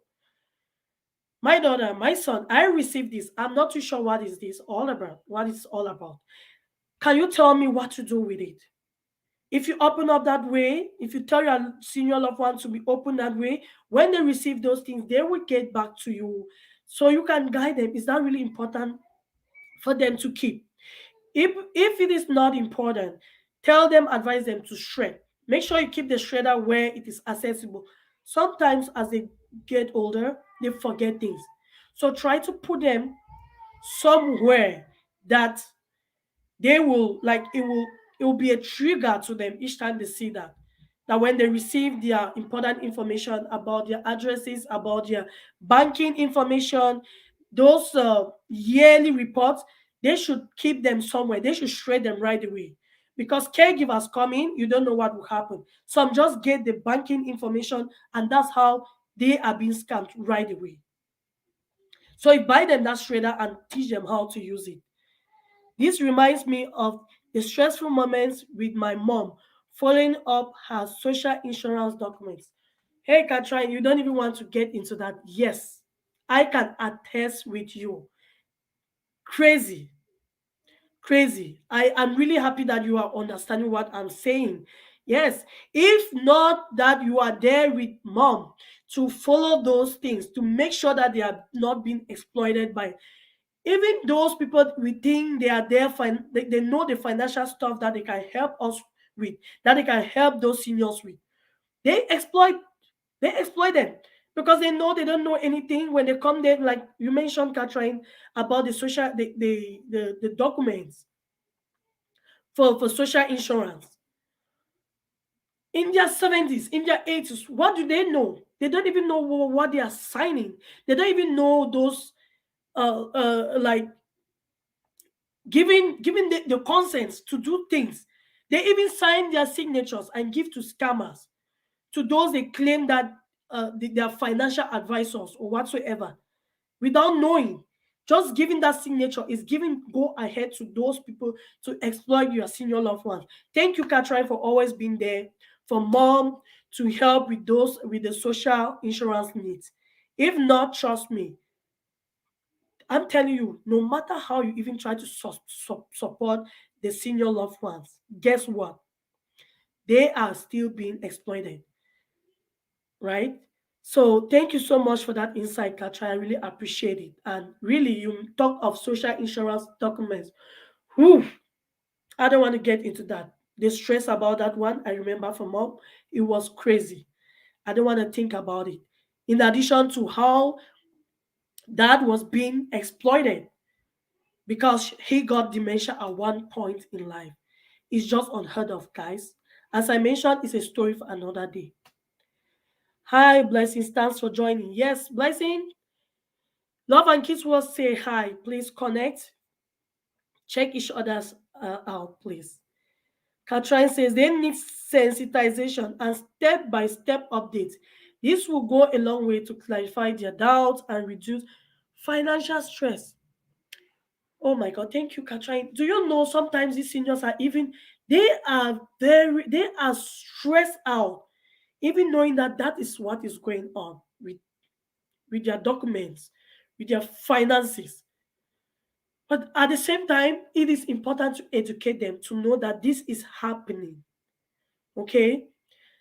my daughter, my son, I received this. I'm not too sure what is this all about, what it's all about. Can you tell me what to do with it? If you open up that way, if you tell your senior loved one to be open that way, when they receive those things, they will get back to you. So you can guide them. Is that really important for them to keep? If it is not important, tell them, advise them to shred. Make sure you keep the shredder where it is accessible. Sometimes as they get older, they forget things. So try to put them somewhere that they will, like, it will be a trigger to them each time they see that, when they receive their important information about their addresses, about their banking information, those yearly reports, they should keep them somewhere. They should shred them right away, because caregivers come in, you don't know what will happen. Some just get the banking information, and that's how they are being scammed right away. So you buy them that shredder and teach them how to use it. This reminds me of the stressful moments with my mom following up her social insurance documents. Hey, Katrin, you don't even want to get into that. Yes, I can attest with you. Crazy, crazy. I am really happy that you are understanding what I'm saying. Yes, if not that you are there with mom to follow those things, to make sure that they are not being exploited by even those people we think they are there, they know the financial stuff that they can help us with, that they can help those seniors with. They exploit, they exploit them, because they know they don't know anything. When they come there, like you mentioned, Catherine, about the social, the documents for social insurance. In their 70s, in their 80s, what do they know? They don't even know what they are signing. They don't even know those like giving the consents to do things. They even sign their signatures and give to scammers, to those they claim that they are financial advisors or whatsoever, without knowing. Just giving that signature is giving go ahead to those people to exploit your senior loved ones. Thank you, Katrin, for always being there for mom, to help with those with the social insurance needs. If not, trust me, I'm telling you, no matter how you even try to support the senior loved ones, guess what? They are still being exploited, right? So thank you so much for that insight, Katja. I really appreciate it. And really, you talk of social insurance documents. Whew, I don't want to get into that. The stress about that one, I remember from mom, it was crazy. I don't want to think about it. In addition to how dad was being exploited because he got dementia at one point in life. It's just unheard of, guys. As I mentioned, it's a story for another day. Hi, Blessing. Thanks for joining. Yes, Blessing. Love and Kids will say hi. Please connect. Check each other's out, please. Katrin says they need sensitization and step-by-step updates. This will go a long way to clarify their doubts and reduce financial stress. Oh my God, thank you, Katrin. Do you know sometimes these seniors are even, they are stressed out, even knowing that that is what is going on with their documents, with their finances. But at the same time, it is important to educate them to know that this is happening. Okay?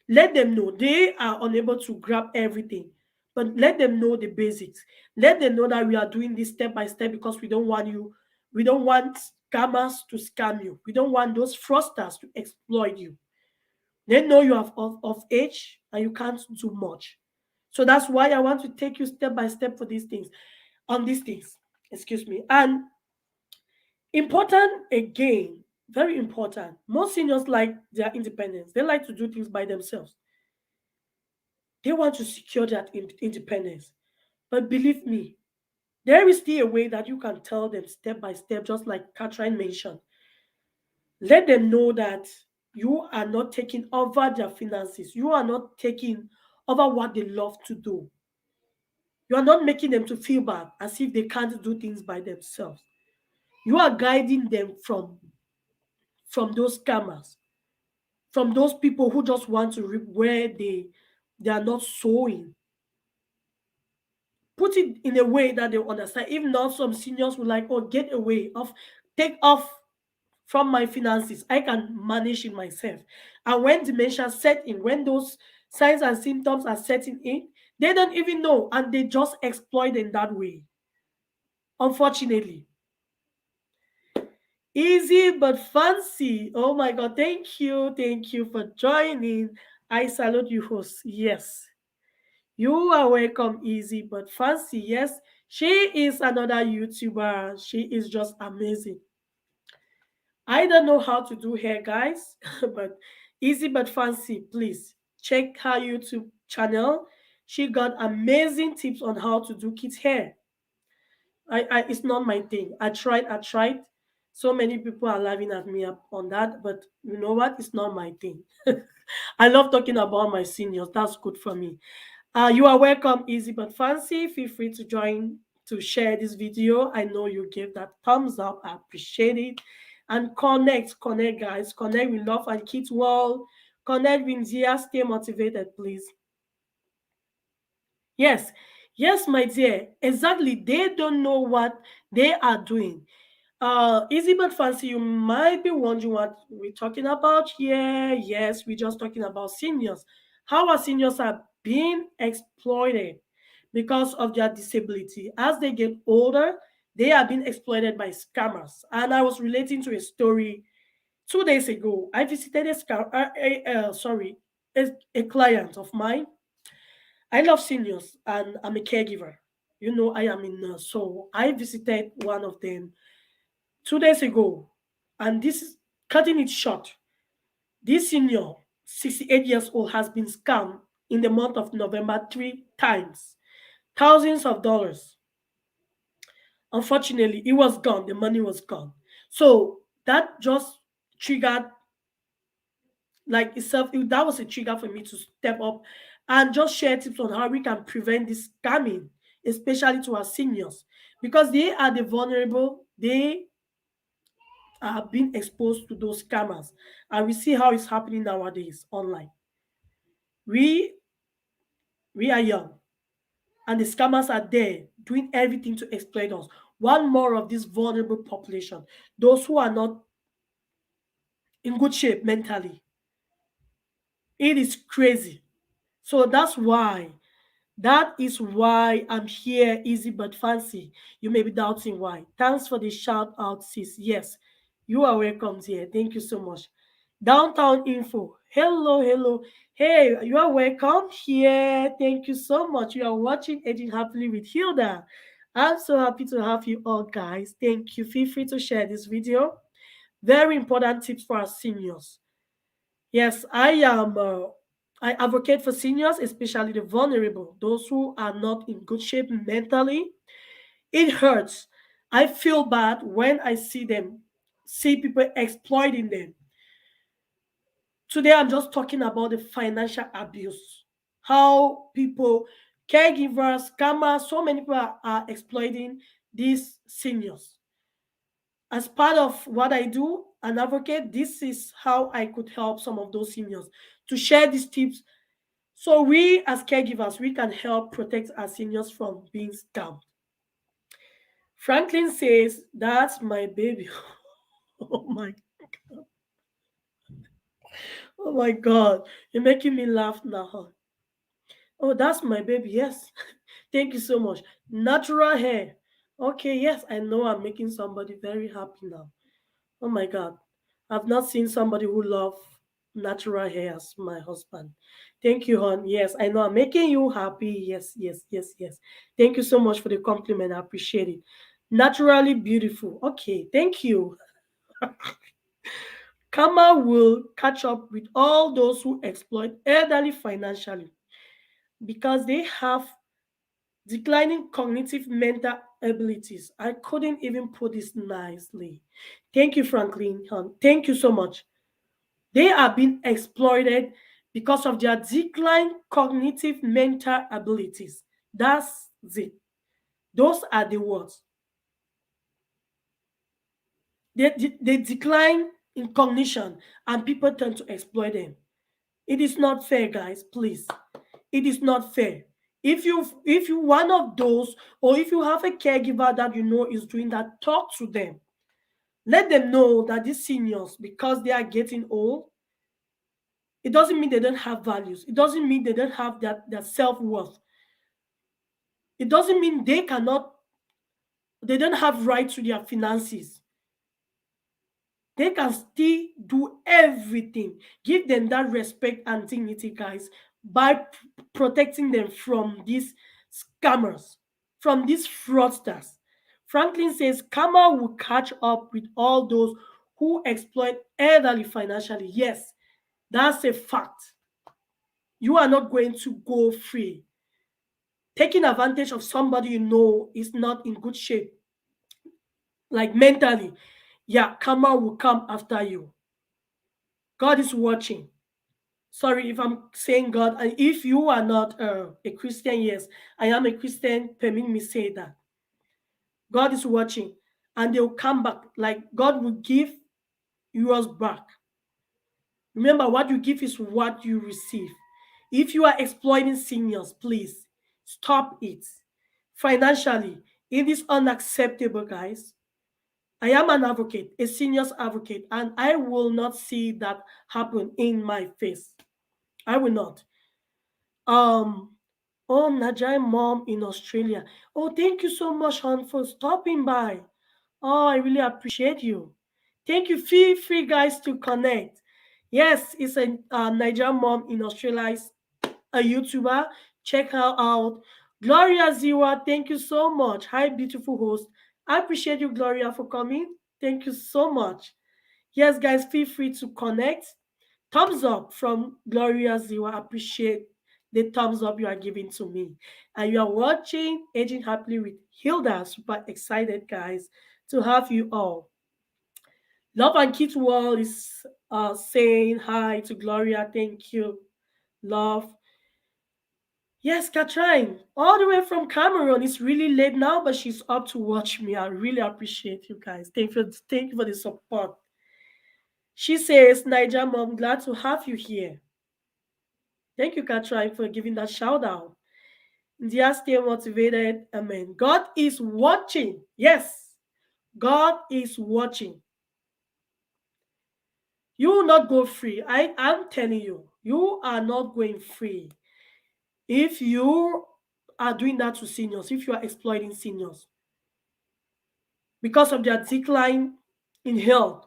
Let them know they are unable to grab everything, but let them know the basics. Let them know that we are doing this step by step because we don't want scammers to scam you. We don't want those fraudsters to exploit you. They know you are of age and you can't do much. So that's why I want to take you step by step for these things, on these things. Excuse me. And important again, very important. Most seniors like their independence. They like to do things by themselves. They want to secure that independence. But believe me, there is still a way that you can tell them step by step, just like Katrin mentioned. Let them know that you are not taking over their finances. You are not taking over what they love to do. You are not making them to feel bad as if they can't do things by themselves. You are guiding them from those scammers, from those people who just want to reap where they are not sowing. Put it in a way that they understand. If not, some seniors will like, oh, get away off, take off from my finances. I can manage it myself. And when dementia set in, when those signs and symptoms are setting in, they don't even know and they just exploit in that way. Unfortunately. Easy but fancy. Oh my god, thank you. Thank you for joining. I salute you, host. Yes. You are welcome, easy but fancy. Yes, she is another YouTuber. She is just amazing. I don't know how to do hair, guys, but easy but fancy, please check her YouTube channel. She got amazing tips on how to do kids' hair. It's not my thing. I tried. So many people are laughing at me up on that, but you know what? It's not my thing. I love talking about my seniors. That's good for me. You are welcome, easy but fancy. Feel free to join to share this video. I know you gave that thumbs up. I appreciate it. And connect, guys. Connect with Love and Kids World. Connect with Zia. Stay motivated, please. Yes, yes, my dear. Exactly. They don't know what they are doing. Easy but fancy, you might be wondering what we're talking about here. Yes, we're just talking about seniors. How our seniors are being exploited because of their disability. As they get older, they are being exploited by scammers. And I was relating to a story 2 days ago. I visited a client of mine. I love seniors and I'm a caregiver. You know, I am a nurse. So I visited one of them 2 days ago, and this is cutting it short. This senior, 68 years old, has been scammed in the month of November 3 times, thousands of dollars. Unfortunately, it was gone. The money was gone. So that just triggered, like itself, that was a trigger for me to step up and just share tips on how we can prevent this scamming, especially to our seniors, because they are the vulnerable. They are being exposed to those scammers. And we see how it's happening nowadays online. We we are young and the scammers are there doing everything to exploit us. One more of this vulnerable population, those who are not in good shape mentally. It is crazy. So that is why I'm here, easy but fancy. You may be doubting why. Thanks for the shout out, sis. Yes, you are welcome here. Thank you so much. Downtown info. Hello, hello. Hey, you are welcome here. Thank you so much. You are watching Aging Happily with Hilda. I'm so happy to have you all, guys. Thank you. Feel free to share this video. Very important tips for our seniors. Yes, I advocate for seniors, especially the vulnerable, those who are not in good shape mentally. It hurts. I feel bad when I see people exploiting them. Today, I'm just talking about the financial abuse. How people, caregivers, scammers, so many people are exploiting these seniors. As part of what I do, an advocate, this is how I could help some of those seniors to share these tips. So we as caregivers, we can help protect our seniors from being scammed. Franklin says, "That's my baby." Oh my, oh my God, you're making me laugh now. Huh? Oh, that's my baby. Yes, thank you so much. Natural hair. Okay, yes, I know I'm making somebody very happy now. Oh my God, I've not seen somebody who love natural hair as my husband. Thank you, hon. Yes, I know I'm making you happy. Yes, yes, yes, yes. Thank you so much for the compliment. I appreciate it. Naturally beautiful. Okay, thank you. Karma will catch up with all those who exploit elderly financially because they have Declining cognitive mental abilities. I couldn't even put this nicely. Thank you, Franklin. Thank you so much. They are being exploited because of their declined cognitive mental abilities. That's it. Those are the words. They decline in cognition and people tend to exploit them. It is not fair, guys, please. It is not fair. If you one of those, or if you have a caregiver that you know is doing that, talk to them. Let them know that these seniors, because they are getting old, it doesn't mean they don't have values. It doesn't mean they don't have that self-worth. It doesn't mean they don't have right to their finances. They can still do everything. Give them that respect and dignity, guys, by protecting them from these scammers, from these fraudsters. Franklin says karma will catch up with all those who exploit elderly financially. Yes, that's a fact. You are not going to go free. Taking advantage of somebody you know is not in good shape, like mentally. Yeah, karma will come after you. God is watching. Sorry if I'm saying God, and if you are not a Christian, yes, I am a Christian. Permit me say that God is watching, and they will come back. Like God will give yours back. Remember, what you give is what you receive. If you are exploiting seniors, please stop it. Financially, it is unacceptable, guys. I am an advocate, a seniors advocate, and I will not see that happen in my face. I will not. Um, oh, Najai mom in Australia. Oh, thank you so much, hon, for stopping by. Oh, I really appreciate you. Thank you. Feel free, guys, to connect. Yes, it's a Nigerian mom in Australia. Is a YouTuber. Check her out. Gloria Ziwa, thank you so much. Hi, beautiful host. I appreciate you, Gloria, for coming. Thank you so much. Yes, guys, feel free to connect. Thumbs up from Gloria Ziwa. Appreciate the thumbs up you are giving to me. And you are watching Aging Happily with Hilda. Super excited, guys, to have you all. Love and Kit Wall is saying hi to Gloria. Thank you. Love. Yes, Katrin, all the way from Cameroon. It's really late now, but she's up to watch me. I really appreciate you guys. Thank you for the support. She says, Niger mom, glad to have you here. Thank you, Katrin, for giving that shout out. India, stay motivated. Amen. God is watching. Yes, God is watching. You will not go free. I'm telling you, you are not going free. If you are doing that to seniors, if you are exploiting seniors because of their decline in health,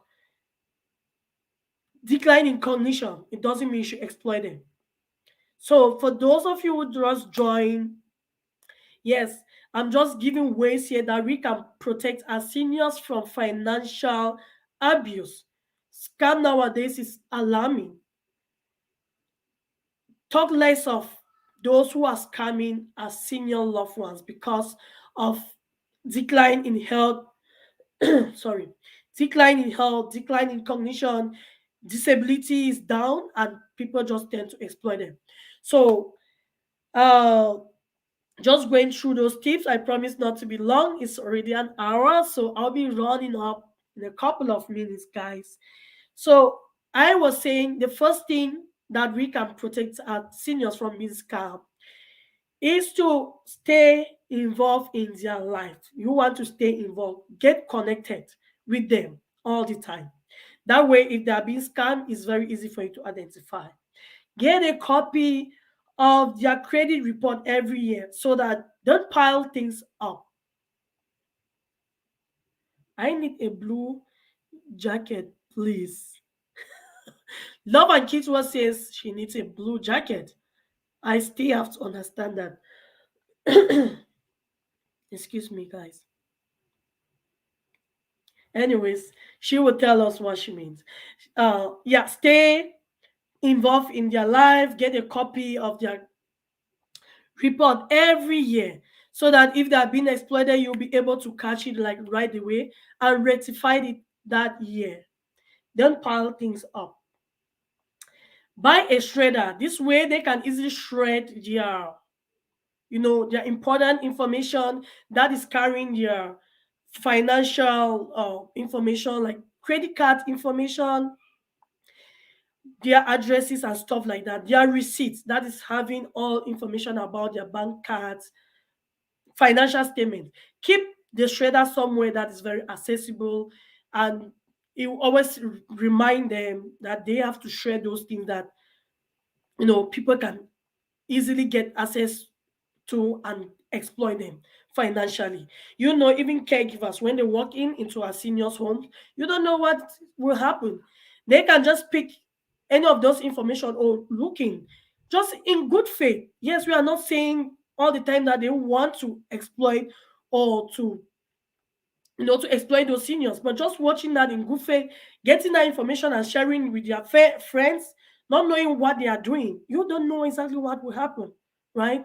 decline in cognition, it doesn't mean you should exploit them. So for those of you who just join, yes, I'm just giving ways here that we can protect our seniors from financial abuse. Scam nowadays is alarming. Talk less of those who are scamming our senior loved ones because of decline in health, sorry, decline in health, decline in cognition, disability is down, and people just tend to exploit them. So, uh, just going through those tips. I promise not to be long. It's already an hour, so I'll be running up in a couple of minutes, guys. So I was saying the first thing that we can protect our seniors from being scammed is to stay involved in their life. You want to stay involved, get connected with them all the time. That way, if they are being scammed, it's very easy for you to identify. Get a copy of their credit report every year so that don't pile things up. I need a blue jacket, please. Love and Kitwa says she needs a blue jacket. I still have to understand that. Excuse me, guys. Anyways, she will tell us what she means. Yeah, stay involved in their life, get a copy of their report every year so that if they are being exploited, you'll be able to catch it like right away and rectify it that year. Don't pile things up. Buy a shredder. This way they can easily shred their important information that is carrying their financial information, like credit card information, their addresses and stuff like that, their receipts, that is having all information about their bank cards, financial statement. Keep the shredder somewhere that is very accessible, and you always remind them that they have to shred those things that people can easily get access to and exploit them financially. Even caregivers, when they walk into our seniors' homes, you don't know what will happen. They can just pick any of those information or looking just in good faith. Yes, we are not saying all the time that they want to exploit or to exploit those seniors, but just watching that in good faith, getting that information and sharing with their friends, not knowing what they are doing. You don't know exactly what will happen, right?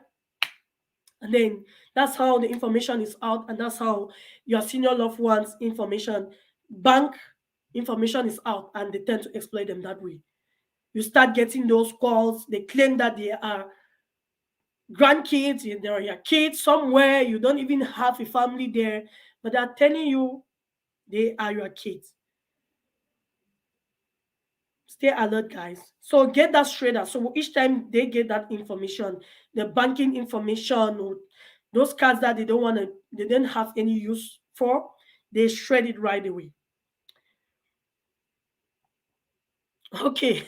And then that's how the information is out, and that's how your senior loved ones information, bank information is out, and they tend to exploit them that way. You start getting those calls. They claim that they are grandkids, they are your kids somewhere. You don't even have a family there, but they're telling you they are your kids. Stay alert, guys. So get that shredder. So each time they get that information, the banking information, or those cards that they don't have any use for, they shred it right away. Okay,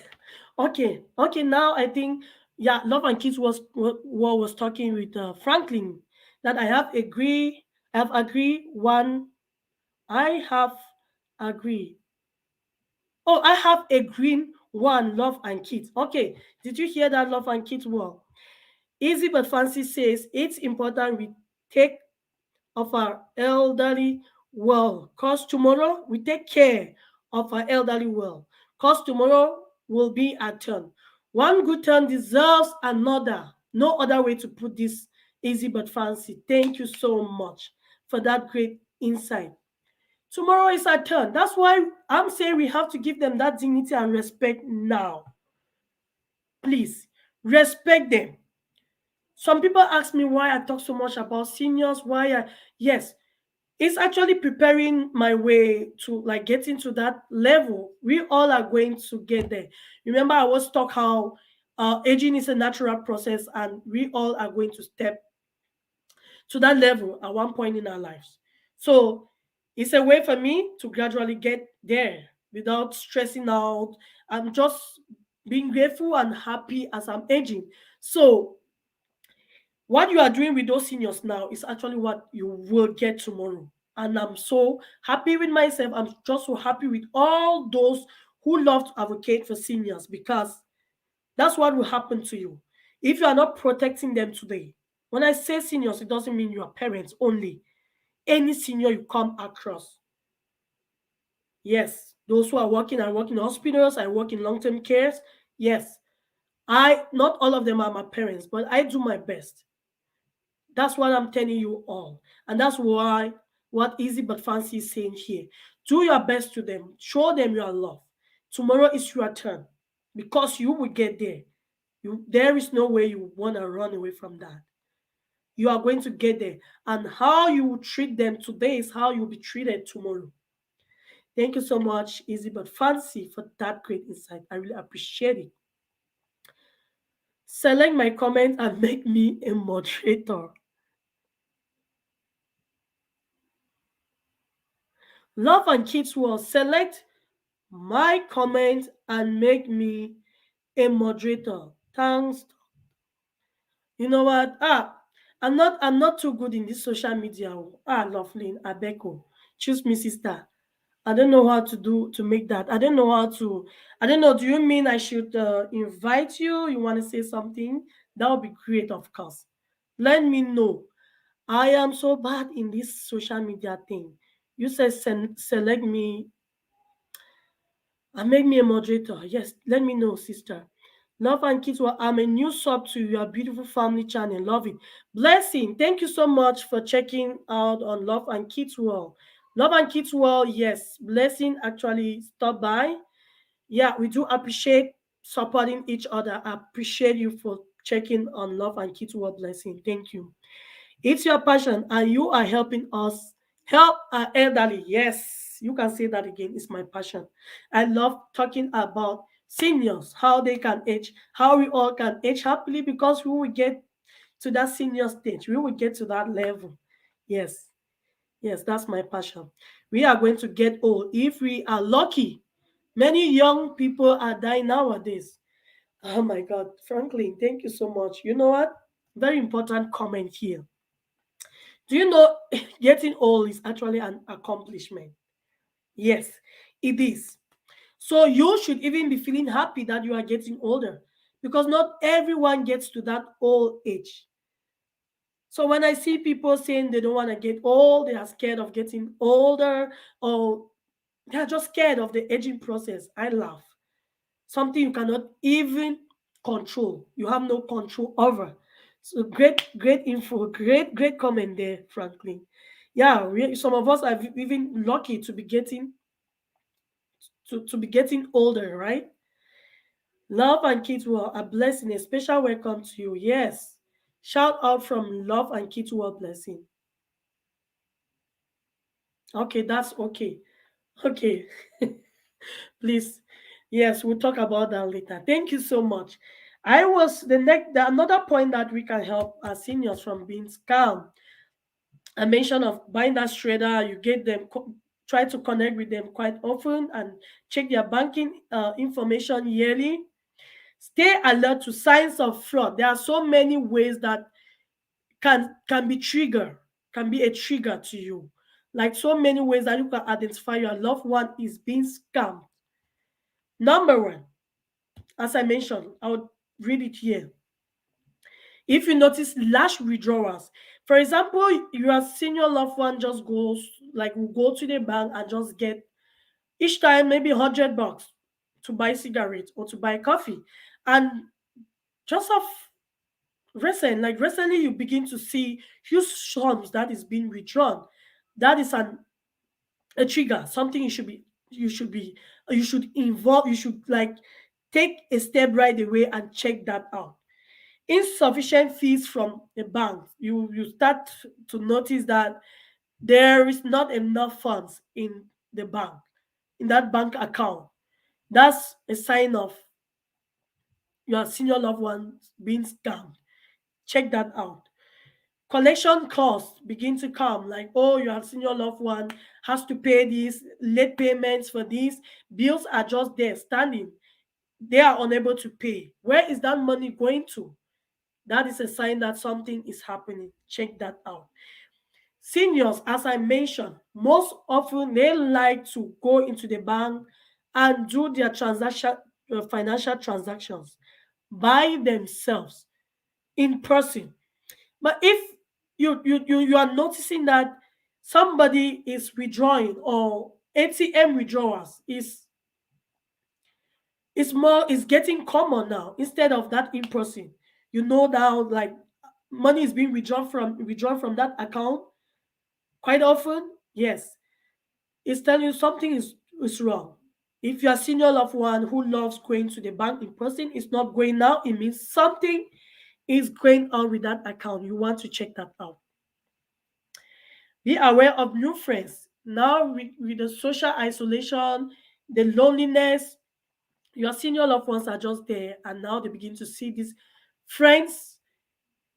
okay. Now I think, yeah, Love and Kids what was talking with Franklin, that I have agree one, I have agree. Oh, I have a green one, Love and Kids. Okay, did you hear that, Love and Kids? Well, Easy but Fancy says it's important we take of our elderly well, cause tomorrow we take care of our elderly well, cause tomorrow will be our turn. One good turn deserves another. No other way to put this, Easy but Fancy. Thank you so much for that great insight. Tomorrow is our turn. That's why I'm saying we have to give them that dignity and respect now. Please respect them. Some people ask me why I talk so much about seniors. Yes, it's actually preparing my way to like get into that level. We all are going to get there. Remember, I was talk how aging is a natural process, and we all are going to step to that level at one point in our lives. So it's a way for me to gradually get there without stressing out. I'm just being grateful and happy as I'm aging. So what you are doing with those seniors now is actually what you will get tomorrow. And I'm so happy with myself. I'm just so happy with all those who love to advocate for seniors, because that's what will happen to you if you are not protecting them today. When I say seniors, it doesn't mean your parents only. Any senior you come across. Yes, those who are working in hospitals, I work in long-term cares. Yes, I not all of them are my parents, but I do my best. That's what I'm telling you all. And that's why what Easy but Fancy is saying here. Do your best to them. Show them your love. Tomorrow is your turn, because you will get there. There is no way you want to run away from that. You are going to get there. And how you treat them today is how you'll be treated tomorrow. Thank you so much, Easy but Fancy, for that great insight. I really appreciate it. Select my comment and make me a moderator. Love and Kids will select my comment and make me a moderator. Thanks. You know what? I'm not too good in this social media. Lovely. Abeko. Choose me, sister. I don't know how to do to make that. I don't know how to. I don't know. Do you mean I should invite you? You want to say something? That would be great, of course. Let me know. I am so bad in this social media thing. You said select me and make me a moderator. Yes, let me know, sister. Love and kids, well, I'm a new sub to your beautiful family channel. Love it. Blessing. Thank you so much for checking out on Love and Kids World. Love and Kids World, yes. Blessing actually stopped by. Yeah, we do appreciate supporting each other. I appreciate you for checking on Love and Kids World. Blessing. Thank you. It's your passion, and you are helping us help our elderly. Yes, you can say that again. It's my passion. I love talking about seniors, how they can age, how we all can age happily because we will get to that senior stage. We will get to that level. Yes, yes, that's my passion. We are going to get old if we are lucky. Many young people are dying nowadays. Oh my God, Franklin, thank you so much. You know what? Very important comment here. Do you know getting old is actually an accomplishment? Yes, it is. So you should even be feeling happy that you are getting older because not everyone gets to that old age. So when I see people saying they don't want to get old, they are scared of getting older, or they are just scared of the aging process, I laugh. Something you cannot even control. You have no control over. So great info, great comment there, Franklin. Yeah, some of us are even lucky to be getting to be getting older, right? Love and Kids World, a blessing, a special welcome to you. Yes. Shout out from Love and Kids World blessing. Okay, that's okay. Okay. Please. Yes, we'll talk about that later. Thank you so much. I was another point that we can help our seniors from being scammed. I mentioned of buying that shredder, you get them try to connect with them quite often and check their banking information yearly. Stay alert to signs of fraud. There are so many ways that can be trigger, can be a trigger to you. Like so many ways that you can identify your loved one is being scammed. Number one, as I mentioned, I would read it here. If you notice large withdrawals, for example, your senior loved one just goes, like, will go to the bank and just get each time maybe $100 to buy cigarettes or to buy coffee. And just of recently, you begin to see huge sums that is being withdrawn. That is a trigger, something you should involve, you should like take a step right away and check that out. Insufficient fees from a bank, you start to notice that there is not enough funds in the bank, in that bank account. That's a sign of your senior loved ones being scammed. Check that out. Collection costs begin to come, like, oh, your senior loved one has to pay these late payments for these bills are just there standing, they are unable to pay. Where is that money going to? That is a sign that something is happening. Check that out. Seniors, as I mentioned, most often they like to go into the bank and do their financial transactions by themselves in person. But if you are noticing that somebody is withdrawing, or ATM withdrawals is getting common now instead of that in person. You know now, like, money is being withdrawn from that account quite often. Yes, it's telling you something is wrong. If your senior loved one who loves going to the bank in person is not going now, it means something is going on with that account. You want to check that out. Be aware of new friends. Now, with the social isolation, the loneliness, your senior loved ones are just there, and now they begin to see these friends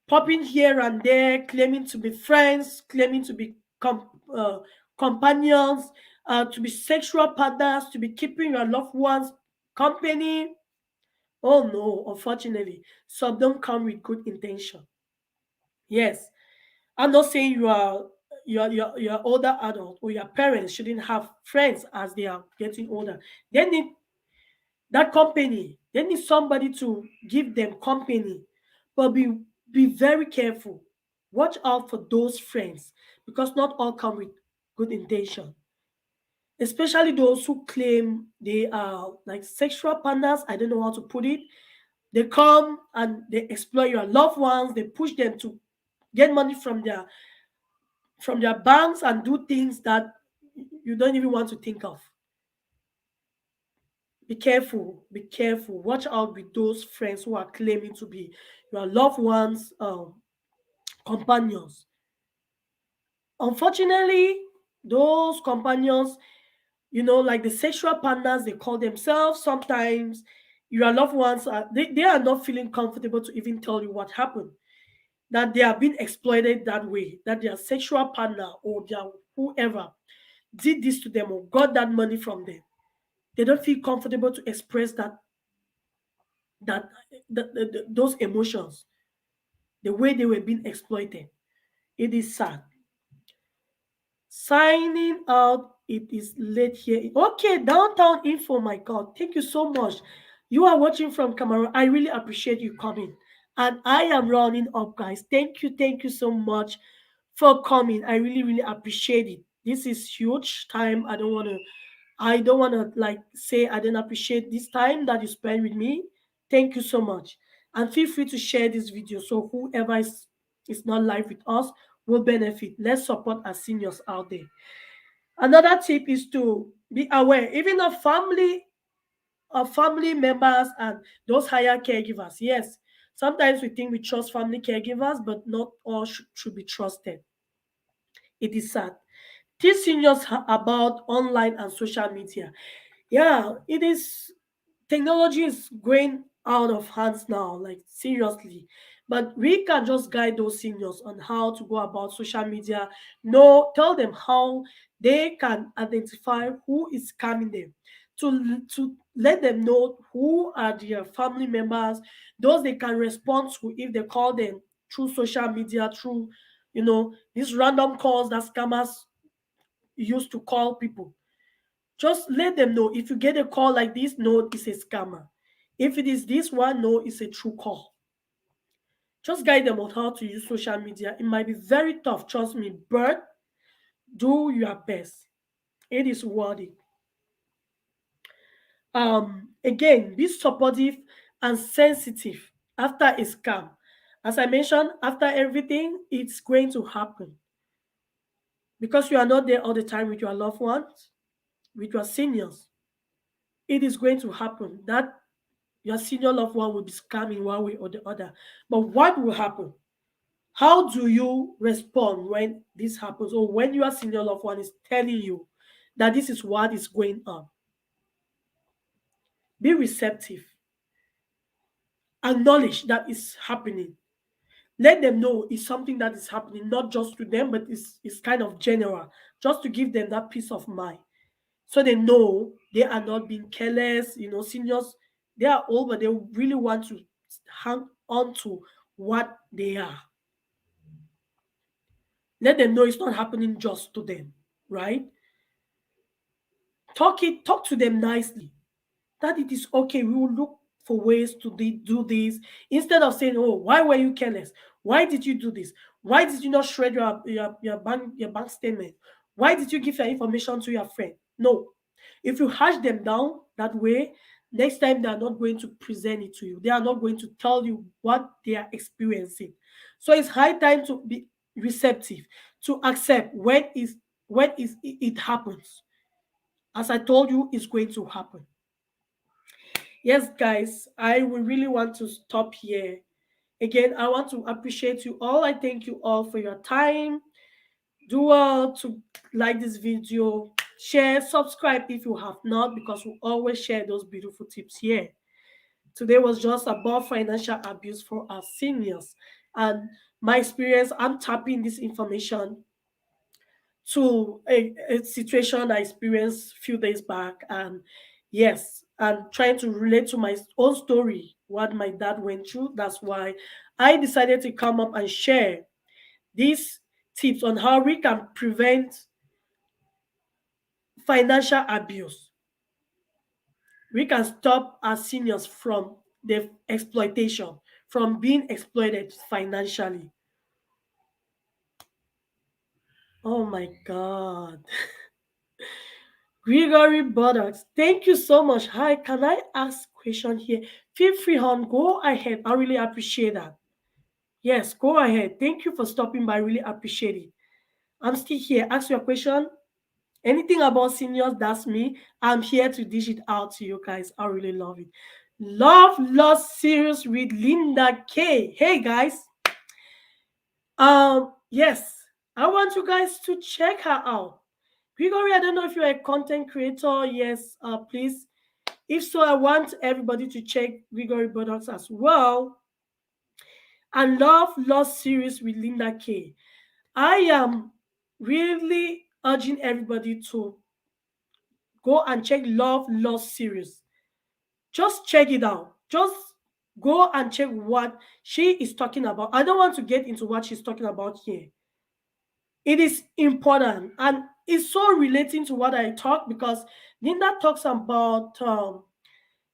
popping here and there, claiming to be friends, claiming to be companions, to be sexual partners, to be keeping your loved ones company. Oh no, unfortunately, some don't come with good intention. Yes, I'm not saying you're older adult or your parents shouldn't have friends as they are getting older. They need that company. They need somebody to give them company. But be very careful. Watch out for those friends because not all come with good intention. Especially those who claim they are like sexual partners. I don't know how to put it. They come and they exploit your loved ones. They push them to get money from their banks and do things that you don't even want to think of. Be careful. Be careful. Watch out with those friends who are claiming to be your loved ones' companions. Unfortunately, those companions, like the sexual partners they call themselves, sometimes your loved ones they are not feeling comfortable to even tell you what happened. That they are being exploited that way, that their sexual partner or their whoever did this to them or got that money from them. They don't feel comfortable to express that, those emotions, the way they were being exploited. It is sad. Signing out, it is late here. Okay, downtown info, my God. Thank you so much. You are watching from Cameroon. I really appreciate you coming. And I am running up, guys. Thank you so much for coming. I really, really appreciate it. This is huge time. I don't wanna like say I didn't appreciate this time that you spent with me. Thank you so much. And feel free to share this video so whoever is not live with us will benefit. Let's support our seniors out there. Another tip is to be aware, even of family members and those higher caregivers. Yes, sometimes we think we trust family caregivers, but not all should be trusted. It is sad. Teach seniors about online and social media. Yeah, it is. Technology is going out of hands now, like seriously. But we can just guide those seniors on how to go about social media. No, tell them how they can identify who is scamming them. To let them know who are their family members, those they can respond to if they call them through social media, through these random calls that scammers used to call people. Just let them know if you get a call like this, no, it's a scammer. If it is this one, no, it's a true call. Just guide them on how to use social media. It might be very tough, trust me, but do your best. It is worth it. Again, be supportive and sensitive after a scam. As I mentioned, after everything, it's going to happen because you are not there all the time with your loved ones, with your seniors. It is going to happen. That your senior loved one will be scamming one way or the other. But what will happen? How do you respond when this happens or when your senior loved one is telling you that this is what is going on? Be receptive. Acknowledge that it's happening. Let them know it's something that is happening, not just to them, but it's kind of general, just to give them that peace of mind. So they know they are not being careless. Seniors, they are old, but they really want to hang on to what they are. Let them know it's not happening just to them, right? Talk to them nicely. That it is okay. We will look for ways to do this instead of saying, "Oh, why were you careless? Why did you do this? Why did you not shred your bank statement? Why did you give your information to your friend?" No, if you hash them down that way, next time they are not going to present it to you. They are not going to tell you what they are experiencing. So it's high time to be receptive, to accept when it happens. As I told you, it's going to happen. Yes, guys, I would really want to stop here. Again, I want to appreciate you all. I thank you all for your time. Do well to like this video, share, subscribe if you have not, because we always share those beautiful tips here. Today was just about financial abuse for our seniors. And my experience, I'm tapping this information to a situation I experienced a few days back. And yes, and trying to relate to my own story, what my dad went through. That's why I decided to come up and share these tips on how we can prevent financial abuse. We can stop our seniors from the exploitation, from being exploited financially. Oh my God. Gregory Buttocks, thank you so much. Hi, can I ask question here? Feel free, hon. Go ahead. I really appreciate that. Yes, go ahead. Thank you for stopping by. I really appreciate it. I'm still here. Ask your question. Anything about seniors, that's me. I'm here to dish it out to you guys. I really love it. Love Lost Series with Linda K. Hey guys. Yes, I want you guys to check her out. Gregory, I don't know if you're a content creator. Yes, please. If so, I want everybody to check Gregory products as well. And Love Lost Series with Linda K. I am really urging everybody to go and check Love Lost Series. Just check it out. Just go and check what she is talking about. I don't want to get into what she's talking about here. It is important and it's so relating to what I talk because Linda talks about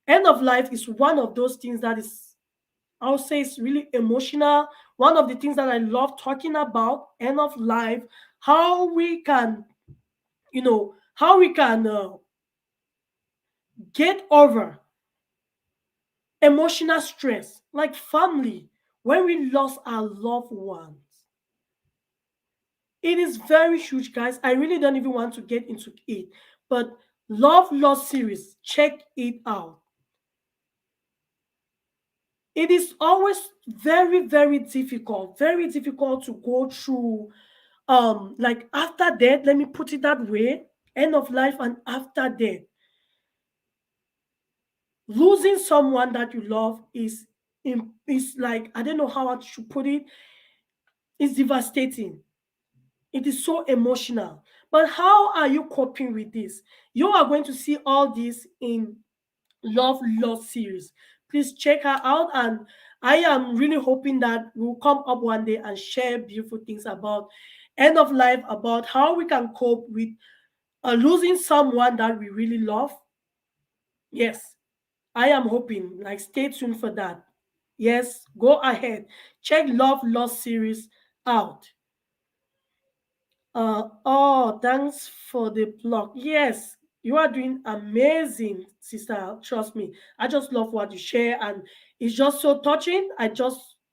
end of life is one of those things that is, I would say, it's really emotional. One of the things that I love talking about end of life, how we can, how we can get over emotional stress, like family, when we lost our loved ones. It is very huge, guys. I really don't even want to get into it. But Love Lost series, check it out. It is always very difficult to go through like after death, let me put it that way, end of life and after death. Losing someone that you love is like, I don't know how I should put it, it's devastating. It is so emotional. But how are you coping with this? You are going to see all this in Love Lost series. Please check her out, and I am really hoping that we'll come up one day and share beautiful things about end of life, about how we can cope with losing someone that we really love. Yes, I am hoping. Like, stay tuned for that. Yes, go ahead. Check Love Lost series out. Oh, thanks for the plug. Yes, you are doing amazing, sister. Trust me. I just love what you share, and it's just so touching.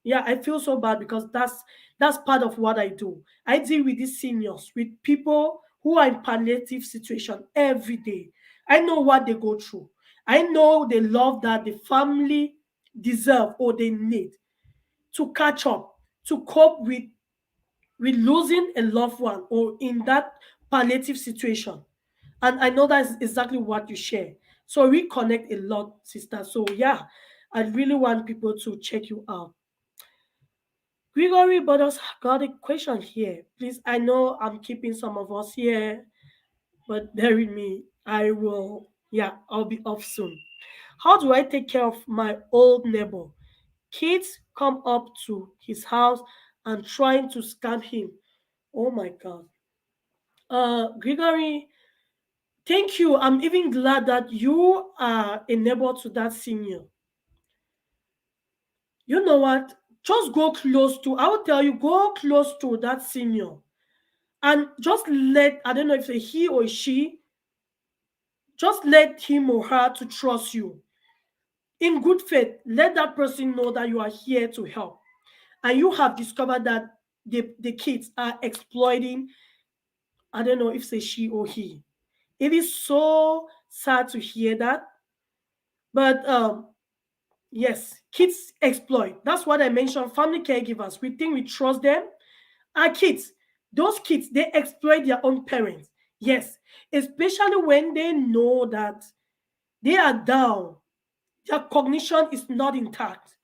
Yeah, I feel so bad because that's part of what I do. I deal with these seniors, with people who are in palliative situation every day. I know what they go through. I know the love that the family deserve or they need to catch up, to cope with losing a loved one or in that palliative situation. And I know that's exactly what you share. So we connect a lot, sister. So yeah, I really want people to check you out. Gregory Bodos got a question here. Please, I know I'm keeping some of us here, but bear with me. I'll be off soon. How do I take care of my old neighbor? Kids come up to his house and trying to scam him. Oh my God. Gregory, thank you. I'm even glad that you are a neighbor to that senior. You know what? Just go close to, I will tell you, go close to that senior and just let, I don't know if it's he or she, just let him or her to trust you. In good faith, let that person know that you are here to help. And you have discovered that the kids are exploiting, I don't know if it's a she or he. It is so sad to hear that. But yes, kids exploit. That's what I mentioned. Family caregivers, we think we trust them. Our kids, those kids, they exploit their own parents. Yes, especially when they know that they are down, their cognition is not intact.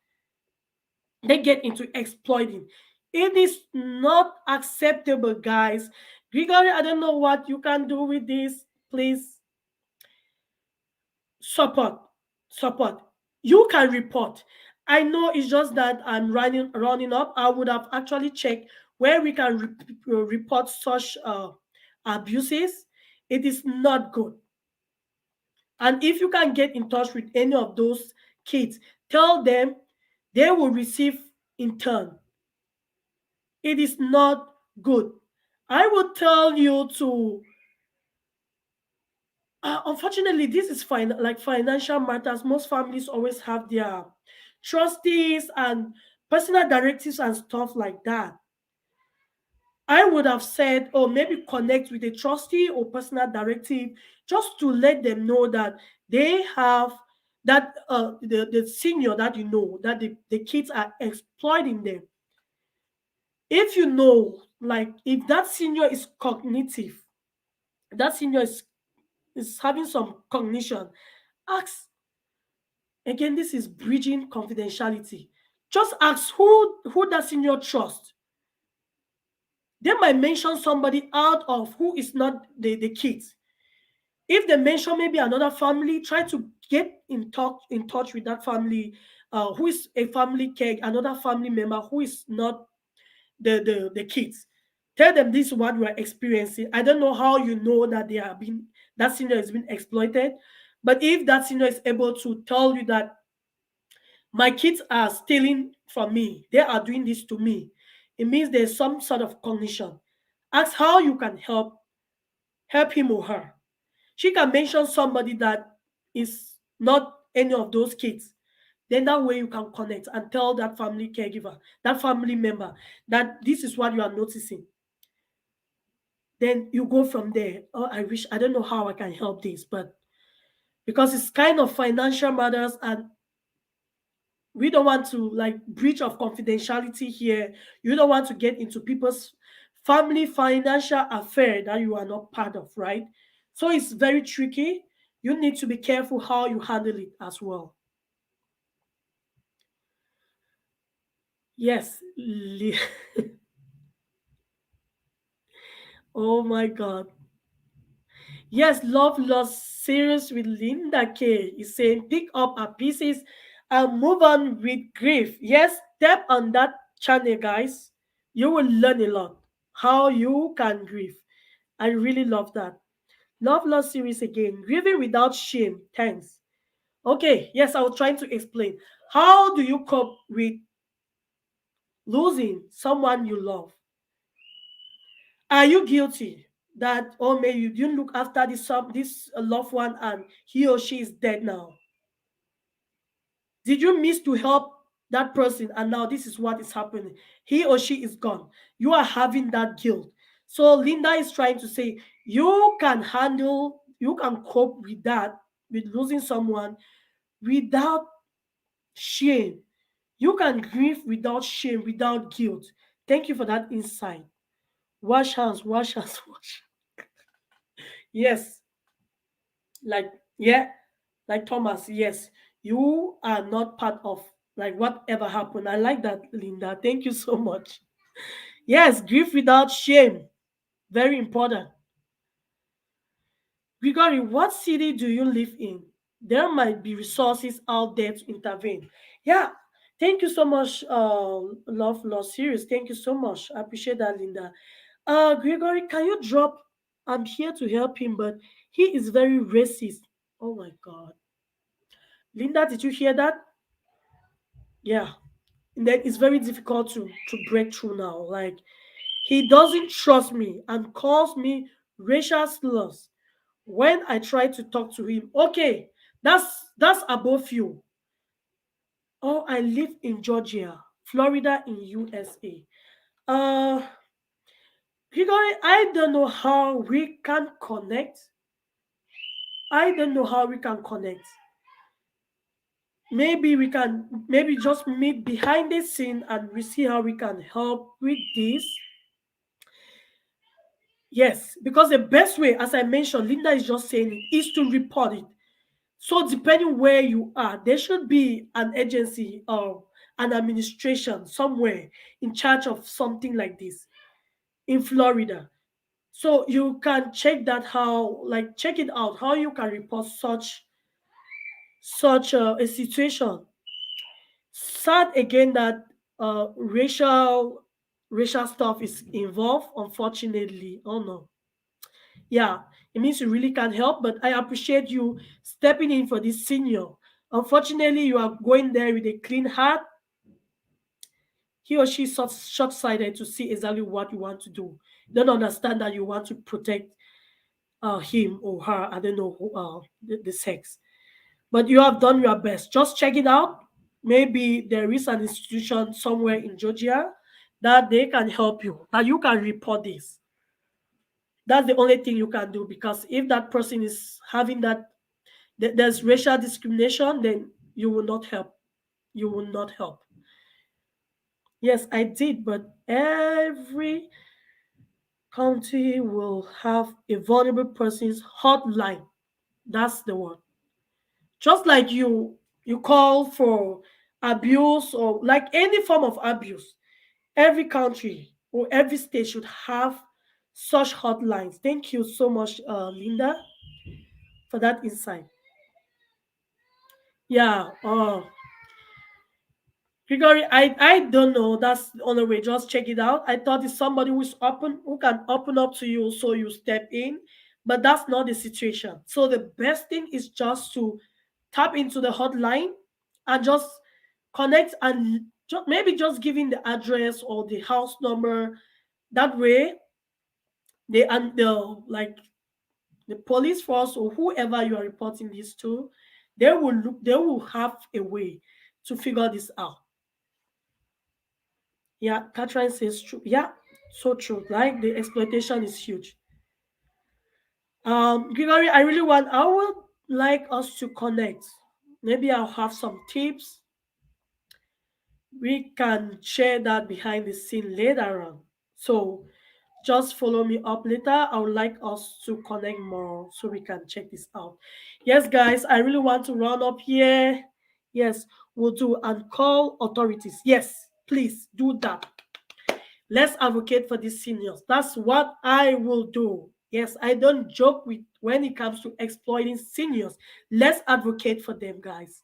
They get into exploiting. It is not acceptable, guys. Gregory, I don't know what you can do with this. Please support, support. You can report. I know it's just that I'm running up. I would have actually checked where we can report such abuses. It is not good. And if you can get in touch with any of those kids, tell them they will receive in turn. It is not good. I would tell you to Unfortunately, this is like financial matters. Most families always have their trustees and personal directives and stuff like that. I would have said, oh, maybe connect with a trustee or personal directive just to let them know that they have that the senior that you know that the kids are exploiting them. If you know, like if that senior is cognitive, that senior is having some cognition, ask again. This is bridging confidentiality. Just ask who that senior trust. They might mention somebody out of who is not the kids. If they mention maybe another family, try to get in touch with that family, who is a family care, another family member who is not the kids. Tell them this is what we are experiencing. I don't know how you know that they are being that senior is being exploited, but if that senior is able to tell you that my kids are stealing from me, they are doing this to me, it means there's some sort of cognition. Ask how you can help him or her. She can mention somebody that is not any of those kids. Then that way you can connect and tell that family caregiver, that family member, that this is what you are noticing. Then you go from there. Oh, I don't know how I can help this, but because it's kind of financial matters and we don't want to like breach of confidentiality here. You don't want to get into people's family financial affair that you are not part of, right? So it's very tricky. You need to be careful how you handle it as well. Yes. Oh my God. Yes, Love Lost series with Linda K is saying pick up our pieces and move on with grief. Yes, tap on that channel, guys. You will learn a lot how you can grieve. I really love that. Love Lost series again. Grieving without shame. Thanks. Okay, yes, I was trying to explain. How do you cope with losing someone you love? Are you guilty that, oh, maybe you didn't look after this loved one and he or she is dead now? Did you miss to help that person and now this is what is happening? He or she is gone. You are having that guilt. So Linda is trying to say you can cope with that, with losing someone without shame. You can grieve without shame, without guilt. Thank you for that insight. Wash hands, wash hands, wash. Yes, like yeah, like Thomas, yes, you are not part of like whatever happened. I like that, Linda. Thank you so much. Yes, grief without shame, very important. Gregory, what city do you live in? There might be resources out there to intervene. Yeah, thank you so much, love series. Thank you so much. I appreciate that, Linda. Gregory, can you drop? I'm here to help him, but he is very racist. Oh my God. Linda, did you hear that? Yeah. And then it's very difficult to break through now. Like he doesn't trust me and calls me racial slurs when I try to talk to him. Okay, that's above you. Oh, I live in Georgia, Florida in USA. Uh Gregory, I don't know how we can connect. I don't know how we can connect. Maybe we can maybe just meet behind the scene and we see how we can help with this. Yes, because the best way, as I mentioned, Linda is just saying it, is to report it. So depending where you are, there should be an agency or an administration somewhere in charge of something like this in Florida. So you can check that how, like, check it out how you can report such a situation. Sad again that racial stuff is involved. Unfortunately, oh no, yeah, it means you really can't help. But I appreciate you stepping in for this senior. Unfortunately, you are going there with a clean heart. He or she is short sighted to see exactly what you want to do. Don't understand that you want to protect him or her. I don't know who, the sex. But you have done your best. Just check it out. Maybe there is an institution somewhere in Georgia that they can help you, that you can report this. That's the only thing you can do, because if that person is having that, there's racial discrimination, then you will not help. You will not help. Yes, I did, but every county will have a vulnerable person's hotline. That's the one. Just like you call for abuse, or like any form of abuse, every country or every state should have such hotlines. Thank you so much, Linda, for that insight. Yeah, Gregory, I don't know. That's the only way. Just check it out. I thought it's somebody who can open up to you, so you step in, but that's not the situation. So the best thing is just to tap into the hotline and just connect, and maybe just giving the address or the house number. That way, they and the like the police force or whoever you are reporting this to, they will look. They will have a way to figure this out. Yeah, Catherine says true. Yeah, so true. Like the exploitation is huge. Gregory, I would like us to connect. Maybe I'll have some tips. We can share that behind the scene later on. So just follow me up later. I would like us to connect more so we can check this out. Yes, guys, I really want to run up here. Yes, we'll do and call authorities. Yes, please do that. Let's advocate for these seniors. That's what I will do. Yes, I don't joke with when it comes to exploiting seniors. Let's advocate for them, guys.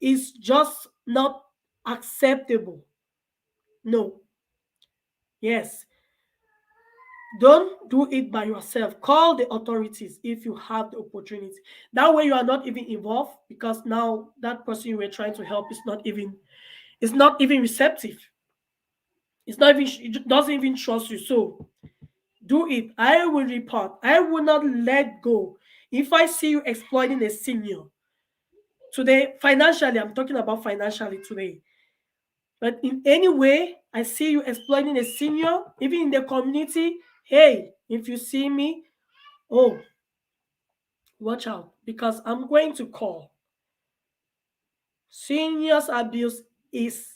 It's just not acceptable. No. Yes. Don't do it by yourself. Call the authorities if you have the opportunity. That way you are not even involved, because now that person you were trying to help is not even receptive. It's not even it doesn't even trust you. So do it. I will report. I will not let go. If I see you exploiting a senior today, financially, I'm talking about financially today. But in any way, I see you exploiting a senior, even in the community. Hey, if you see me, oh, watch out, because I'm going to call. Seniors abuse is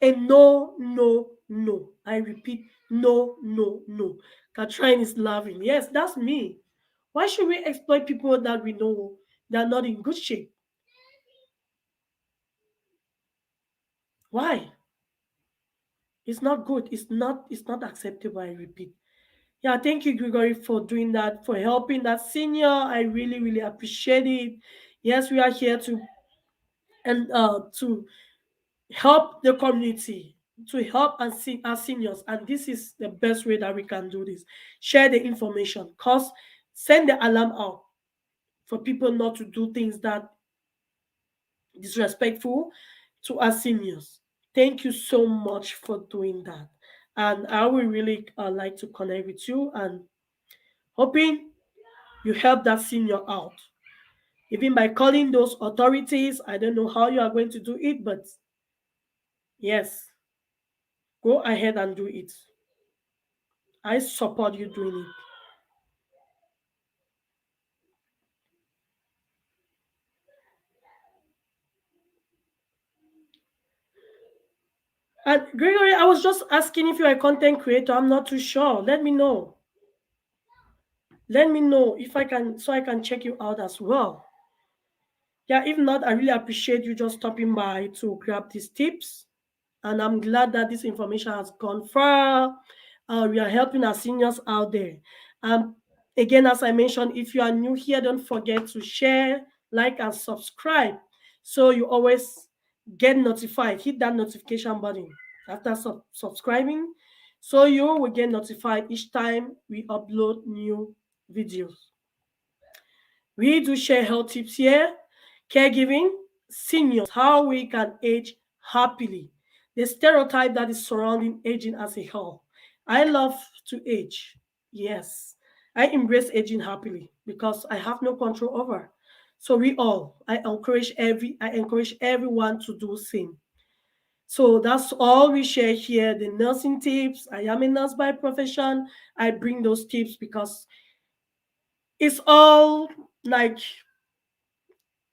a no, no, no. I repeat, no, no, no. Katrin is laughing. Yes, that's me. Why should we exploit people that we know that are not in good shape? Why? It's not good. It's not acceptable, I repeat. Yeah, thank you, Gregory, for doing that, for helping that senior. I really, really appreciate it. Yes, we are here to help the community, to help and see our seniors, and this is the best way that we can do this. Share the information, cause send the alarm out for people not to do things that disrespectful to our seniors. Thank you so much for doing that. And I would really like to connect with you, and hoping you help that senior out. Even by calling those authorities, I don't know how you are going to do it, but yes, go ahead and do it. I support you doing it. And Gregory, I was just asking if you're a content creator. I'm not too sure. Let me know. Let me know if I can, so I can check you out as well. Yeah, if not, I really appreciate you just stopping by to grab these tips. And I'm glad that this information has gone far. We are helping our seniors out there. Um, Again, as I mentioned, if you are new here, don't forget to share, like, and subscribe so you always get notified. Hit that notification button after subscribing so you will get notified each time we upload new videos. We do share health tips here, caregiving, seniors, how we can age happily, the stereotype that is surrounding aging as a whole. I love to age. Yes, I embrace aging happily because I have no control over. So we all, I encourage everyone to do same. So that's all we share here. The nursing tips. I am a nurse by profession. I bring those tips because it's all like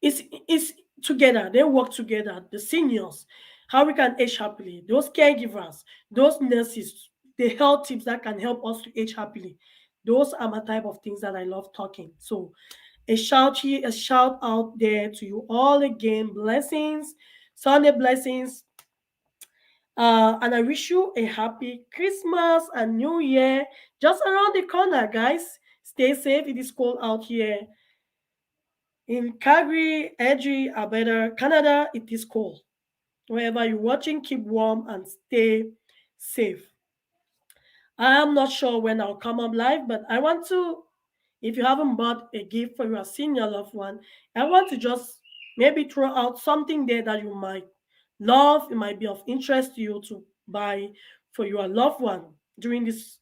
it's together. They work together. The seniors, how we can age happily. Those caregivers, those nurses, the health tips that can help us to age happily. Those are my type of things that I love talking. So a shout out there to you all again. Blessings, Sunday blessings. And I wish you a happy Christmas and New Year just around the corner, guys. Stay safe. It is cold out here in Calgary, Edgy, Alberta, Canada. It is cold. Wherever you're watching, keep warm and stay safe. I am not sure when I'll come up live, but I want to, if you haven't bought a gift for your senior loved one, I want to just maybe throw out something there that you might love. It might be of interest to you to buy for your loved one during this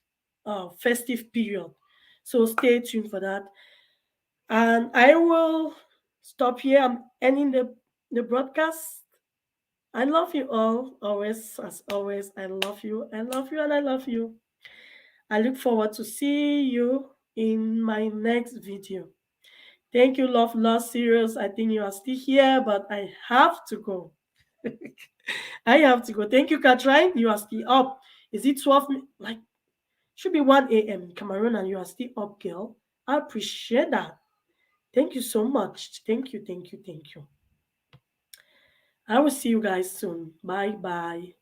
festive period. So stay tuned for that. And I will stop here. I'm ending the broadcast. I love you all, always, as always. I love you, I love you, and I love you. I look forward to see you in my next video. Thank you, love, lost serious. I think you are still here, but I have to go. I have to go. Thank you, Katrin. You are still up. Is it 12? Like, should be 1 a.m. in Cameroon, and you are still up, girl. I appreciate that. Thank you so much. Thank you, thank you, thank you. I will see you guys soon. Bye bye.